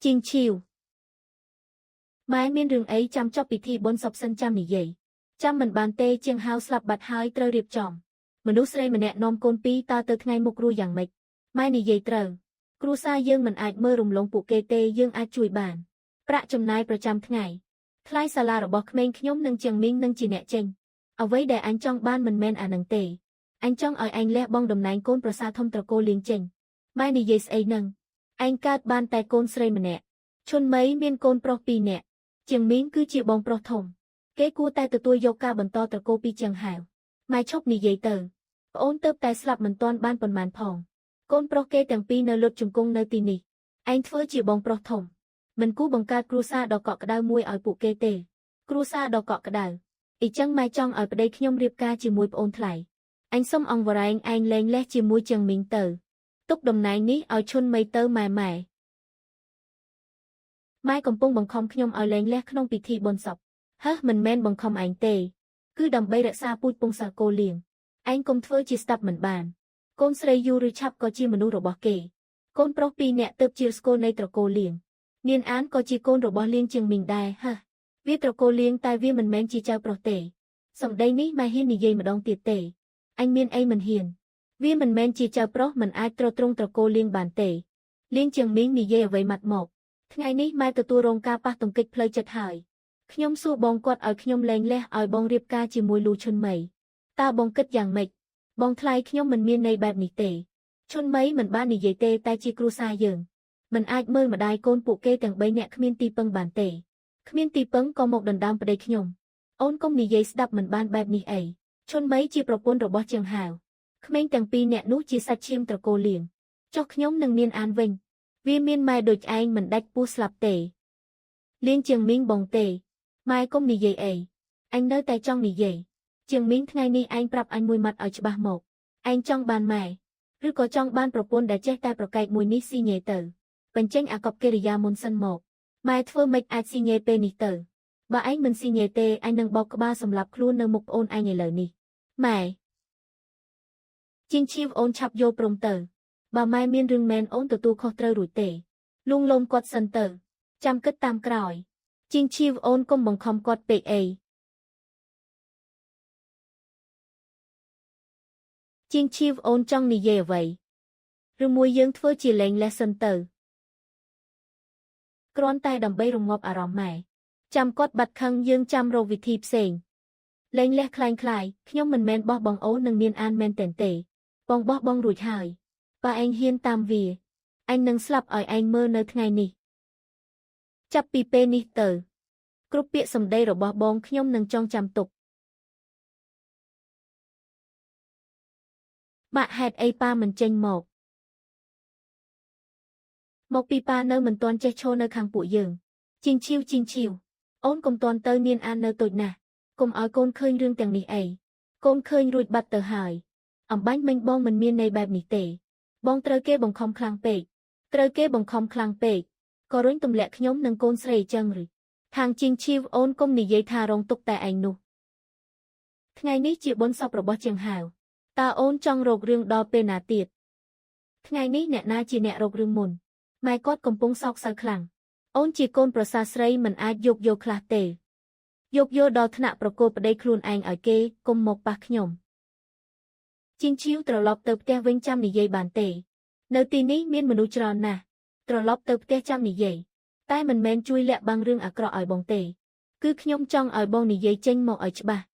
ជាងឈីវម៉ែមានរឿងអីចាំចប់ពិធីបុណ្យសពសិនចាំនិយាយចាំមិនបានទេជាងហៅស្លាប់បាត់ហើយត្រូវរៀបចំមនុស្សស្រីម្នាក់នាំកូនពីរតើទៅថ្ងៃមុខរួចយ៉ាងម៉េចម៉ែនិយាយត្រូវគ្រួសារយើងមិនអាចមើលរំលងពួកគេទេយើងអាចជួយបានប្រាក់ចំណាយប្រចាំថ្ងៃថ្លៃសាលារបស់ក្មេងខ្ញុំនិងជាងមីងនឹងជាអ្នកចេញអ្វីដែលអញចង់បានមិនមែនអានឹងទេអញចង់ឲ្យអញលះបង់តំណែងកូនប្រសារធំត្រកូលលៀងចេញម៉ែនិយាយស្អីនឹងឯងកើតបានតែកូនស្រីម្នាក់ឈុនមីមានកូនប្រុស2នាក់ជាងមីងគឺជាបងប្រុសធំគេគួរតែទទួលយកការបន្តត្រកូលពីជាងហៅម៉ែឈប់និយាយទៅប្អូនទៅតែស្លាប់មិនទាន់បានប៉ុន្មានផងកូនប្រុសគេទាំងពីរនៅលុតជង្គង់នៅទីនេះឯងធ្វើជាបងប្រុសធំមិនគូបង្កើតគ្រួសារដ៏កក់ក្ដៅមួយឲ្យពួកគេទេគ្រួសារដ៏កក់ក្ដៅអ៊ីចឹងម៉ែចង់ឲ្យប្តីខ្ញុំរៀបការជាមួយប្អូនថ្លៃអញសុំអង្វរែងឯងលែងលះជាមួយជាងមីងទៅទុកតំណែងនេះឲ្យឈុនមីទៅម៉ែម៉ែកំពុងបង្ខំខ្ញុំឲ្យលែងលះក្នុងពិធីបុណ្យសពហឺមិនមែនបង្ខំឯងទេគឺដើម្បីរក្សាពូជពង្សសាគរលៀងឯងកុំធ្វើជាស្ដាប់មិនបានកូនស្រីយូឬឆាប់ក៏ជាមនុស្សរបស់គេកូនប្រុស2នាក់ទើបជាស្គរនៃត្រកូលលៀងនាងអានក៏ជាកូនរបស់លៀងជាងមីងដែរហឺវាត្រកូលលៀងតែវាមិនមែនជាចៅប្រុសទេសម្ដីនេះម៉ែហ៊ាននិយាយម្ដងទៀតទេអញមានអីមិនហ៊ានវាមិនមែនជាចៅប្រុសមិនអាចទ្រទ្រង់ត្រកូលលៀងបានទេលៀងជាងមីងនិយាយអ្វីម៉ាត់មកថ្ងៃនេះម៉ែទទួលរងការប៉ះទង្គិចផ្លូវចិត្តហើយខ្ញុំសួរបងគាត់ឲ្យខ្ញុំលែងលះឲ្យបងរៀបការជាមួយលូឈុនមីតើបងគិតយ៉ាងម៉េចបងថ្លៃខ្ញុំមិនមានន័យបែបនេះទេឈុនមីមិនបាននិយាយទេតែជាគ្រួសារយើងមិនអាចមើលម្ដាយកូនពួកគេទាំង3នាក់គ្មានទីពឹងបានទេគ្មានទីពឹងក៏មកដណ្ដើមប្តីខ្ញុំអូនកុំនិយាយស្ដាប់មិនបានបែបនេះអីឈុនមីជាប្រពន្ធរបស់ជាងហាវក្មេងទាំង2នាក់នោះជាសាច់ឈាមត្រកូលលៀងចុះខ្ញុំនឹងមានអានវិញវាមានម៉ែដូចឯងមិនដាច់ពោះស្លាប់ទេលៀងជាងមីងបងទេម៉ែកុំនិយាយអីអញនៅតែចង់និយាយជាងមីងថ្ងៃនេះឯងប្រាប់អញមួយម៉ាត់ឲ្យច្បាស់មកឯងចង់បានម៉ែឬក៏ចង់បានប្រពន្ធដែលចេះតែប្រកែកមួយនេះស៊ីញេទៅបញ្ចេញអាកប្បកិរិយាមុនសិនមកម៉ែធ្វើម៉េចអាចស៊ីញេពេលនេះទៅបើឯងមិនស៊ីញេទេអញនឹងបោកក្បាលសម្លាប់ខ្លួននៅមុខប្អូនឯងឥឡូវនេះម៉ែជាងឈីវអូនឆាប់យល់ព្រមទៅបើម៉ែមានរឿងមែនអូនទទួលខុសត្រូវរួចទេលួងលោមគាត់សិនទៅចាំគិតតាមក្រោយជាងឈីវអូនកុំបង្ខំគាត់ពេកអីជាងឈីវអូនចង់និយាយអ្វីឬមួយយើងធ្វើជាលែងលះសិនទៅគ្រាន់តែដើម្បីរងាប់អារម្មណ៍ម៉ែចាំគាត់បាត់ខឹងយើងចាំរកវិធីផ្សេងលែងលះคล้ายខ្ញុំមិនមែនបោះបងអូននឹងមានអានមែនទេបងបោះបងរួចហើយបើឯងហ៊ានតាមវាអញនឹងស្លាប់ឲ្យឯងមើលនៅថ្ងៃនេះចាប់ពីពេលនេះទៅគ្រប់ពាក្យសម្ដីរបស់បងខ្ញុំនឹងចងចាំទុកបាក់ហេតុអីប៉ាមិនចេញមកពីប៉ានៅមិនទាន់ចេះឈរនៅខាងពួកយើងជាងឈីវអូនកុំទាន់ទៅនាងអាននៅតូចណាស់កុំឲ្យកូនឃើញរឿងទាំងនេះអីកូនឃើញរួចបាត់ទៅហើយអំបញ្ញមិញបងមិនមានន័យបែបនេះទេបងត្រូវគេបង្ខំខ្លាំងពេកក៏រុញទម្លាក់ខ្ញុំនិងកូនស្រីចឹងឬខាងជាងឈីវអូនកុំនិយាយថារងទុកតែឯងនោះថ្ងៃនេះជាបុណ្យសពរបស់ជាងហាវតើអូនចង់រករឿងដល់ពេលណាទៀតថ្ងៃនេះអ្នកណាជាអ្នករករឿងមុនម៉ែគាត់កំពុងសោកសៅខ្លាំងអូនជាកូនប្រសារស្រីមិនអាចយកយកខ្លះទេយកយកដល់ថ្នាក់ប្រកួតប្តីខ្លួនឯងឲ្យគេកុំមកប៉ះខ្ញុំជាងឈីវត្រឡប់ទៅផ្ទះវិញចាំនិយាយបានទេនៅទីនេះមានមនុស្សច្រើនណាស់ត្រឡប់ទៅផ្ទះចាំនិយាយតែមិនមែនជួយលាក់បាំងរឿងអាក្រក់ឲ្យបងទេគឺខ្ញុំចង់ឲ្យបងនិយាយចេញមកឲ្យច្បាស់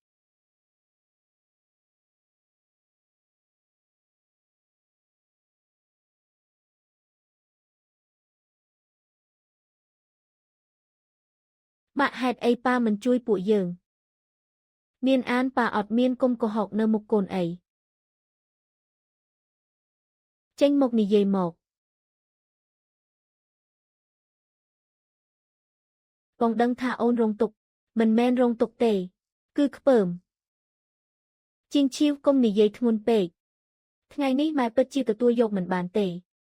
បាក់ហេតុអីប៉ាមិនជួយពួកយើងមានអានប៉ាអត់មានកុំកុហកនៅមុខកូនអីចេញមកនិយាយមកបងដឹងថាអូនរងទុក្ខមិនមែនរងទុក្ខទេគឺខ្ពើមជាងឈីវកុំនិយាយធ្ងន់ពេកថ្ងៃនេះម៉ែពិតជាទទួលយកមិនបានទេ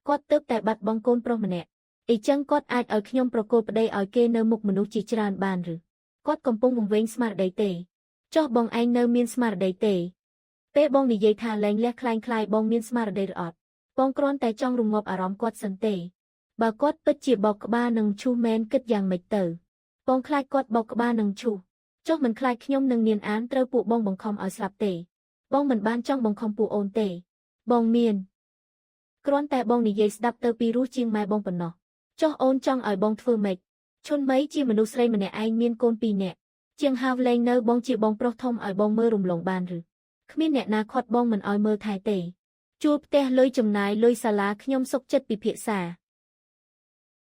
គាត់ទើបតែបាត់បង់កូនប្រុសម្នាក់អីចឹងគាត់អាចឲ្យខ្ញុំប្រកូលប្តីឲ្យគេនៅមុខមនុស្សជាច្រើនបានឬគាត់កំពុងវង្វេងស្មារតីទេចុះបងឯងនៅមានស្មារតីទេពេលបងនិយាយថាលែងលះคล้ายបងមានស្មារតីឬអត់បងគ្រាន់តែចង់រងាប់អារម្មណ៍គាត់សិនទេ bà cốt bất chỉ bọc ba nâng chu men kết dạng mạch tử. Bong khai cốt bọc ba nâng chu. Chốc mình khai nhom nâng niên án trâu phụ bong bằng không ở sạp tể. Bong mình ban trong bằng không phụ ôn tể. Bong miền. Cron tại bong nì dây đập tơ pi rú chiêng mai bong bần nọ. Chốc ôn trong ở bong thưa mạch. Chôn mấy chi mình đu srei mình nè anh miên côn pi nè. Chiêng hao lên nơ bong chỉ bong pro thông ở bong mơ rùm lồng bàn rư. Khmien nè na khót bong mình ở mơ thai tể. Chuột tè lôi chùm nái lôi xà lá nhom sốc chất bị phịa xà.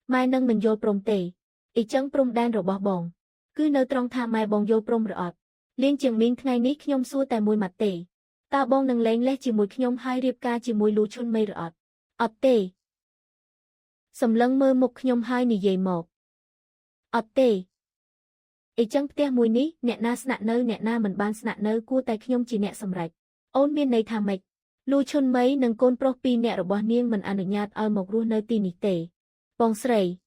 Mai nâng mình vô prom tể. Ý chăng prom đan rồi bỏ bong. Cứ nơ trong tha mai bong vô prom rồi ọt. Liên trường miên ngay ní nhom xua tại mùi mặt tể. Ta bong nâng lên lẽ chỉ mùi nhom hai riệp ca chỉ mùi lú chôn mây rồi ọt. ọt tể. Sầm lăng mơ một nhom hai nì dày một. ọt tể. Ý chăng tè mùi ní nẹ na sạ nơ nẹ na mình ban sạ nơ cua tại nhom chỉ nẹ sầm rạch. Ôn miên này thà mạch. Lú chôn mấy nâng côn propi nẹ rồi bỏ niêng mình ăn được nhạt ở một ru nơi tì nì tể. Bong srei.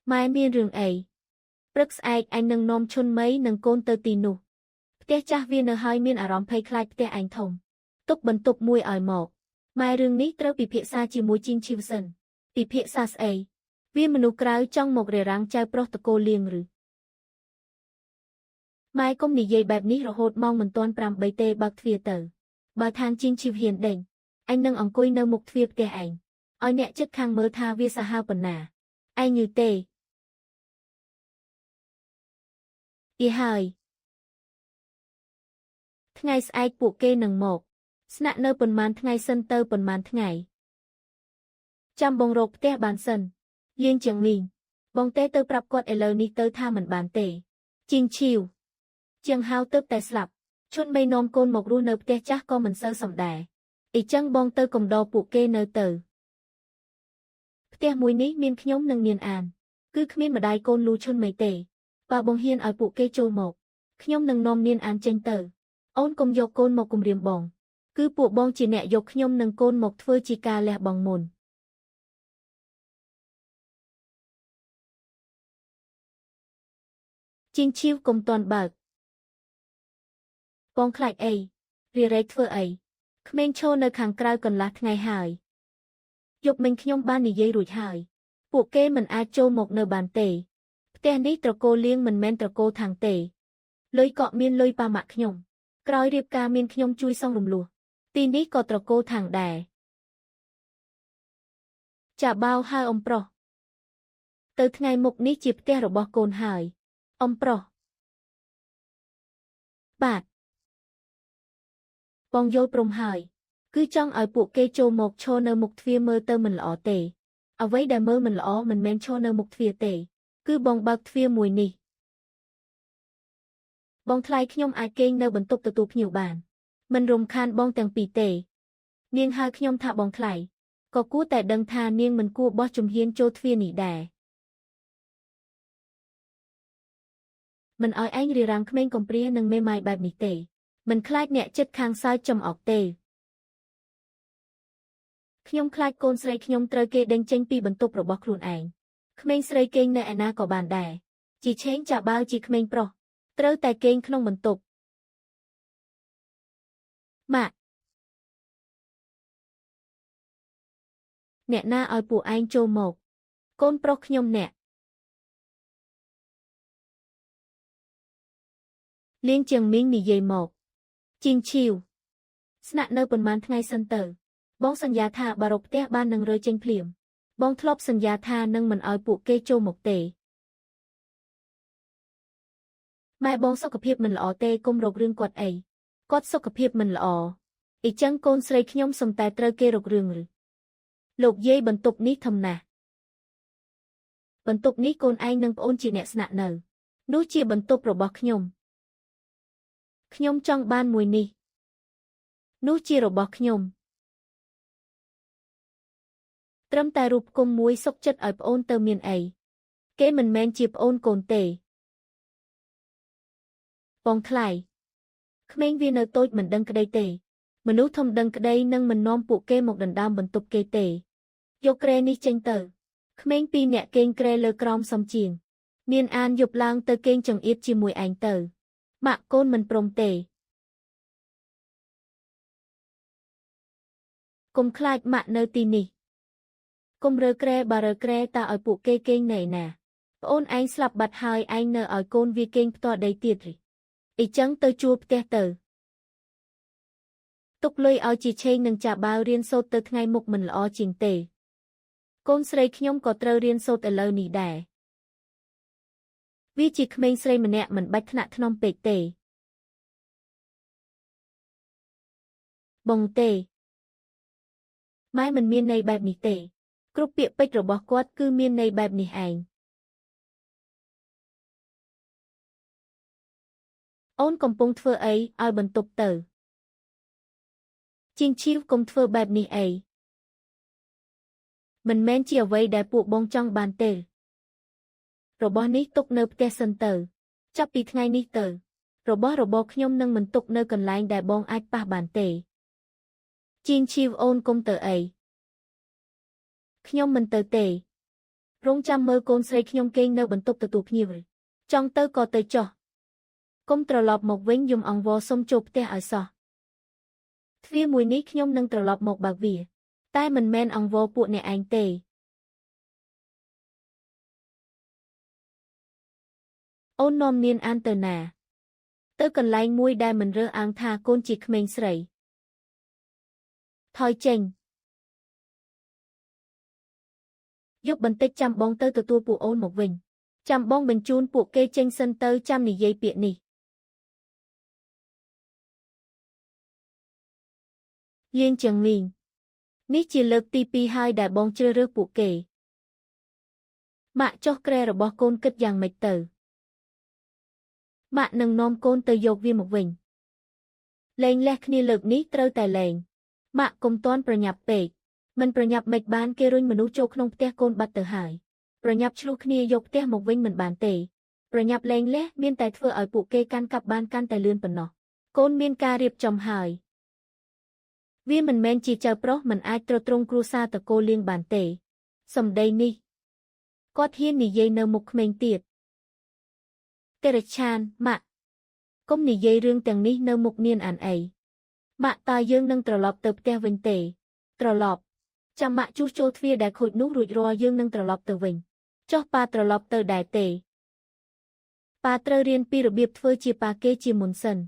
Mai miên rừng ấy. Prux ai anh nâng nom chôn mấy nâng côn tơ tì nụ. Pte cha viên ở hai miên ở rõm phây khai pte anh thông. Tục bần tục mùi ở một. Mai rừng ní trâu bị phịa xa chỉ mùi chinh chiêu sân. Bị phịa xa ấy. Viên mình nụ krau trong một rề răng chai protocol liêng rư. Mai công nì dây bạp ní rồi hột mong mình toan pram bầy tê bạc thvia tờ. Bà thang chinh chiêu hiền đỉnh. Anh nâng ổng côi nơ mục thvia pte ảnh. Ôi nẹ chất khang mơ tha via xa hao bần nà. Ai như tê. Ý hơi. Ngày ai bộ kê nâng một. Snạ nơ bần màn ngày sân tơ bần màn ngày. Chăm bông rộp tê bàn sân. Liên chẳng mình. Bông tê tơ prap quạt elơ ni tơ tha mình bàn tê. Chinh chiều. Chẳng hao tớp tê slap. Chôn mây nôm côn một ru nơ tê chắc có mình sơ sầm đà. Ý chăng bông tơ cùng đo bộ kê nơ tờ. Tê mùi ní miên nhóm nâng niên an. Cứ khmiên mà đai côn lưu chôn mấy tê. Bà bông hiên ở bộ kê chô một. Nhóm nâng nôm niên an chênh tờ. Ôn cùng dọc côn một cùng riêng bong. Cứ bộ bong chỉ nẹ dọc nhóm nâng côn một thơ chỉ ca lẹ bong mồn. Chinh chiêu cùng toàn bạc. Bong khạch ấy. Rìa rạch thơ ấy. Khmên chô nơi kháng krau cần lát ngày hải. Dọc mình nhóm ban nì dây rụi hải. Bộ kê mình ai chô một nơi bàn tể. Tên đi trò cô liêng mình men trò cô thằng tể. Lôi cọ miên lôi ba mạc nhóm. Kroi riệp ca miên nhóm chui xong rùm lùa. Tin đi có trò cô thằng đè. Chả bao hai ông pro. Từ ngày mục ní chịp tè rồi bỏ côn hải. Ông pro. Bạc. Bong dôi prom hải. Cứ trong ở bộ kê chô một chô nơ mục thvia mơ tơ mình lõ tể. Ở với đà mơ mình lõ mình men chô nơ mục thvia tể. Cứ bong bạc thvia mùi nì. Bong thay nhom ai kênh nơ bẩn tục tụp nhiều bàn. Mình rùm khan bong tàng pì tể. Niên hai nhom thạ bong thay. Có cú tại đăng tha niên mình cua bó chùm hiên chô thvia nỉ đà. Mình oi anh rì răng khmên công pria nâng mê mai bạp nỉ tể. Mình khai nhẹ chất khang sai chồng ọc tể. Nhom khai côn srei nhom trơ kê đánh chênh pi bẩn tục rồi bó khuôn ảnh. Khmên srei kênh nè na có bàn đà. Chỉ chênh chả bao chỉ khmên pro. Trơ tại kênh không bẩn tục. Mạ. Nẹ na oi bộ anh chô một. Côn pro nhom nẹ. Liên trường miếng nì dây một. Chinh chiều. Snạ nơ bần màn ngay sân tờ. Bong sân giá tha bà rộp tè ban nâng rơi chênh phliềm. Bong thlop sân giá tha nâng mình oi bộ kê chô một tể. Mai bong sốc cập hiệp mình lõ tê công rộp rương quạt ấy. Quát sốc cập hiệp mình lõ. Ý chăng côn srei nhóm sông tài trơ kê rộp rương rư. Lục dây bần tục ní thầm nà. Bần tục ní côn anh nâng ôn chỉ nẹ snạ nở. Nú chia bần tục rồi bọc nhom. Nhom trong ban mùi ni. Nú chia rồi bọc nhom. Trâm tài rụp công muối sốc chất ở ôn tơ miền ấy. Kế mình men chịp ôn cồn tể. Bong thải. Khmên viên ở tôi mình đăng cái đây tể. Mình nú thông đăng cái đây nâng mình non phụ kê một đần đam bần tục kê tể. Dô kre ni chênh tờ. Khmên pi nẹ kênh kre lơ krom xóm chiền. Miên an dục lang tơ kênh chẳng ít chi mùi ảnh tờ. Mạ côn mình prom tể. Cùng khai mạ nơ tì nì. កុំរើក្រែបារើក្រែតើឲ្យពួកគេគេងណែណាប្អូនឯងស្លាប់បាត់ហើយឯងនៅឲ្យកូនវាគេងផ្ទាល់ដីទៀតរីអីចឹងទៅជួលផ្ទះទៅទុកលុយឲ្យជាឆេងនឹងចាបាវរៀនសូត្រទៅថ្ងៃមុខមិនល្អជាងទេកូនស្រីខ្ញុំក៏ត្រូវរៀនសូត្រឥឡូវនេះដែរវាជាក្មេងស្រីម្នាក់មិនបាច់ថ្នាក់ថ្នមពេកទេបងទេម៉ែមិនមានន័យបែបនេះទេគ្រប់ពាក្យពេចន៍របស់គាត់គឺមានន័យបែបនេះឯងអូនកំពុងធ្វើអីឲ្យបន្ទប់ទៅជាងឈីវកុំធ្វើបែបនេះអីមិនមែនជាអ្វីដែលពួកបងចង់បានទេរបស់នេះទុកនៅផ្ទះសិនទៅចាប់ពីថ្ងៃនេះទៅរបស់របរខ្ញុំនឹងមិនទុកនៅកន្លែងដែលបងអាចប៉ះបានទេជាងឈីវអូនកុំទៅអីខ្ញុំមិនទៅទេរងចាំមើលកូនស្រីខ្ញុំគេងនៅបន្ទប់ទទួលភ្ញៀវចង់ទៅក៏ទៅចុះកុំត្រឡប់មកវិញយំអង្វរសុំចូលផ្ទះឲ្យសោះទ្វារមួយនេះខ្ញុំនឹងត្រឡប់មកបើកវាតែមិនមែនអង្វរពួកអ្នកឯងទេអូននាំនាងអានទៅណាទៅកន្លែងមួយដែលមិនរើសអើងថាកូនជាក្មេងស្រីថយចេញយកបន្តិចចាំបងទៅទទួលពួកអូនមកវិញចាំបងបញ្ជូនពួកគេចេញសិនទៅចាំនិយាយពាក្យនេះលៀងជាងមីងនេះជាលើកទី2ហើយដែលបងជ្រើសរើសពួកគេម៉ាក់ចុះក្រែរបស់កូនគិតយ៉ាងម៉េចទៅម៉ាក់នឹងនាំកូនទៅយកវាមកវិញលែងលះគ្នាលើកនេះត្រូវតែលែងម៉ាក់កុំទាន់ប្រញាប់ពេកមិនប្រញាប់មិនបានគេរុញមនុស្សចូលក្នុងផ្ទះកូនបាត់ទៅហើយប្រញាប់ឆ្លោះគ្នាយកផ្ទះមកវិញមិនបានទេប្រញាប់លែងលះមានតែធ្វើឲ្យពួកគេកាន់កាប់បានកាន់តែលឿនប៉ុណ្ណោះកូនមានការរៀបចំហើយវាមិនមែនជាចៅប្រុសមិនអាចទ្រទ្រង់គ្រួសារតកូលលៀងបានទេសម្ដីនេះគាត់ហ៊ាននិយាយនៅមុខក្មេងទៀតទេរឆានម៉ាក់កុំនិយាយរឿងទាំងនេះនៅមុខនាងអានអីម៉ាក់តើយើងនឹងត្រឡប់ទៅផ្ទះវិញទេត្រឡប់ចាំម៉ាក់ជួសជុលទ្វារដែលខូចនោះរួចរាល់យើងនឹងត្រឡប់ទៅវិញចុះប៉ាត្រឡប់ទៅដែរទេប៉ាត្រូវរៀនពីរបៀបធ្វើជាប៉ាគេជាមុនសិន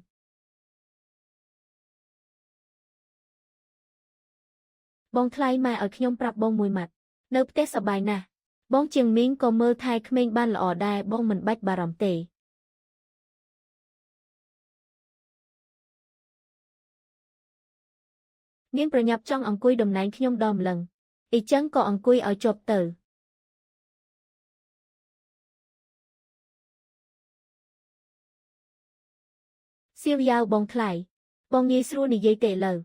បងថ្លៃម៉ែឲ្យខ្ញុំប្រាប់បងមួយម៉ាត់នៅផ្ទះសប្បាយណាស់បងជាងមីងក៏មើលថែក្មេងបានល្អដែរបងមិនបាច់បារម្ភទេនាងប្រញាប់ចង់អង្គុយតំណែងខ្ញុំដល់ម្លឹងអីចឹងក៏អង្គុយឲ្យជាប់ទៅសៀវយ៉ាវបងថ្លៃបងងាយស្រួលនិយាយទេឥឡូវ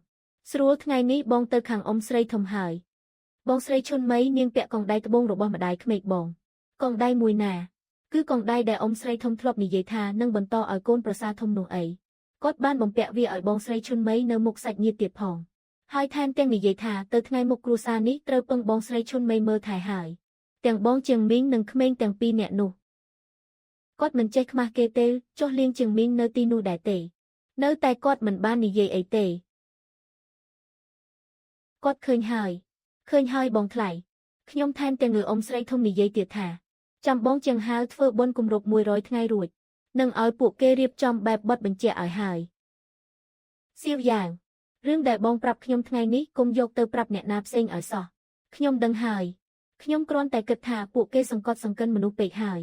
ស្រួលថ្ងៃនេះបងទៅខាងអ៊ំស្រីធំហើយបងស្រីឈុនមីនាងពាក់កងដៃត្បូងរបស់ម្ដាយក្មេកបងកងដៃមួយណាគឺកងដៃដែលអ៊ំស្រីធំធ្លាប់និយាយថានឹងបន្តឲ្យកូនប្រសាធំនោះអីគាត់បានបំពាក់វាឲ្យបងស្រីឈុនមីនៅមុខសាច់ញាតិទៀតផងហើយថែមទាំងនិយាយថាទៅថ្ងៃមុខគ្រួសារនេះត្រូវពឹងបងស្រីឈុនមីមើលថែហើយទាំងបងជាងមីងនិងក្មេងទាំងពីរនាក់នោះគាត់មិនចេះខ្មាស់គេទេចុះលៀងជាងមីងនៅទីនោះដែរទេនៅតែគាត់មិនបាននិយាយអីទេគាត់ឃើញហើយបងថ្លៃខ្ញុំថែមទាំងលើអ៊ំស្រីធំនិយាយទៀតថាចាំបងជាងហៅធ្វើបុណ្យគម្រប់100ថ្ងៃរួចនឹងឲ្យពួកគេរៀបចំបែបបទបញ្ជាក់ឲ្យហើយសៀវយ៉ាងរឿងដែលបងប្រាប់ខ្ញុំថ្ងៃនេះកុំយកទៅប្រាប់អ្នកណាផ្សេងឲ្យសោះខ្ញុំដឹងហើយខ្ញុំគ្រាន់តែគិតថាពួកគេសង្កត់សង្កិនមនុស្សពេកហើយ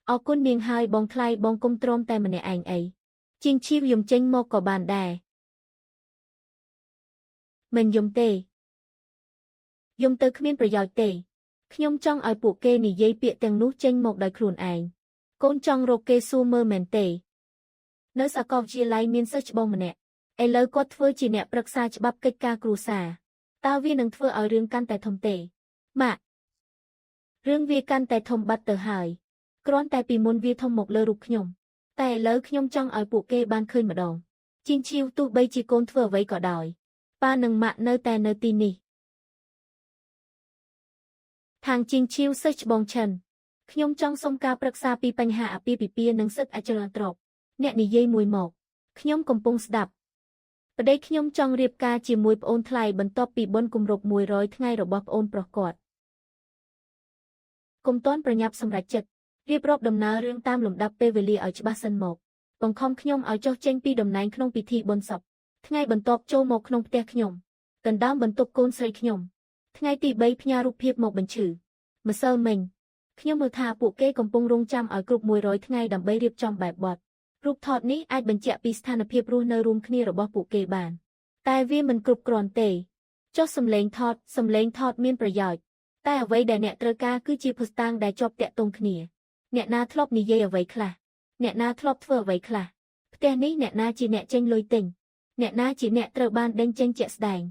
អរគុណនាងហើយបងថ្លៃបងគុំទ្រាំតែម្នាក់ឯងអីជាងឈីវយំចេញមកក៏បានដែរមិនយំទេយំទៅគ្មានប្រយោជន៍ទេខ្ញុំចង់ឲ្យពួកគេនិយាយពាក្យទាំងនោះចេញមកដោយខ្លួនឯងកូនចង់រកគេសួរមើលមែនទេនៅសាកលវិទ្យាល័យមានសិស្សច្បងម្នាក់ឥឡូវគាត់ធ្វើជាអ្នកប្រឹក្សាច្បាប់កិច្ចការគ្រួសារតើវានឹងធ្វើឲ្យរឿងកាន់តែធំទេម៉ាក់រឿងវាកាន់តែធំបាត់ទៅហើយគ្រាន់តែពីមុនវាធំមកលើរូបខ្ញុំតែឥឡូវខ្ញុំចង់ឲ្យពួកគេបានឃើញម្ដងជីងឈីវទោះបីជាកូនធ្វើអ្វីក៏ដោយប៉ានិងម៉ាក់នៅតែនៅទីនេះខាងជីងឈីវសិស្សច្បងឈិនខ្ញុំចង់សុំការប្រឹក្សាពីបញ្ហាអាពាហ៍ពិពាហ៍និងសិទ្ធិអចលនទ្រព្យអ្នកនិយាយមួយមកខ្ញុំកំពុងស្ដាប់ប្តីខ្ញុំចង់រៀបការជាមួយប្អូនថ្លៃបន្ទាប់ពីបុណ្យគម្រប់100ថ្ងៃរបស់ប្អូនប្រុសគាត់ កុំតាន់ប្រញាប់សម្រេចចិត្តរៀបរាប់ដំណើររឿងតាមលំដាប់ពេលវេលាឲ្យច្បាស់សិនមកបង្ខំខ្ញុំឲ្យចុះចេញពីតំណែងក្នុងពិធីបុណ្យសពថ្ងៃបន្ទាប់ចូលមកក្នុងផ្ទះខ្ញុំដណ្ដើមបន្ទប់កូនស្រីខ្ញុំថ្ងៃទី3ផ្ញើរូបភាពមកបញ្ឈឺម្សិលមិញខ្ញុំមើលថាពួកគេកំពុងរង់ចាំឲ្យគ្រប់100ថ្ងៃដើម្បីរៀបចំបែបបទរូបថតនេះអាចបញ្ជាក់ពីស្ថានភាពរស់នៅរួមគ្នារបស់ពួកគេបានតែវាមិនគ្រប់គ្រាន់ទេចុះសំឡេងថតមានប្រយោជន៍តែអ្វីដែលអ្នកត្រូវការគឺជាភស្តុតាងដែលជាប់ទាក់ទងគ្នាអ្នកណាធ្លាប់និយាយអ្វីខ្លះអ្នកណាធ្លាប់ធ្វើអ្វីខ្លះផ្ទះនេះអ្នកណាជាអ្នកចេញលុយទិញអ្នកណាជាអ្នកត្រូវបានដេញចេញជាក់ស្ដែង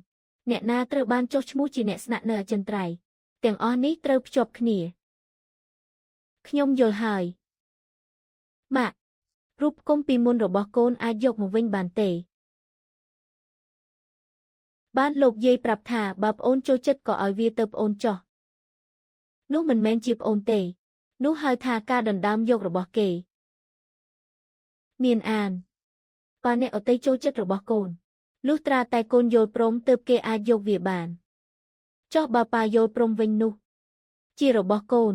អ្នកណាត្រូវបានចុះឈ្មោះជាអ្នកស្នាក់នៅអចិន្ត្រៃយ៍ទាំងអស់នេះត្រូវភ្ជាប់គ្នាខ្ញុំយល់ហើយម៉ាក់រូបគុំពីមុនរបស់កូនអាចយកមកវិញបានទេបានលោកយាយប្រាប់ថាបើប្អូនចូលចិត្តក៏ឲ្យវាទៅប្អូនចុះនោះមិនមែនជាប្អូនទេនោះហៅថាការដណ្ដើមយករបស់គេមានអានបើអ្នកអតីចូលចិត្តរបស់កូនលុះត្រាតែកូនយល់ព្រមទើបគេអាចយកវាបានចុះបើប៉ាយល់ព្រមវិញនោះជារបស់កូន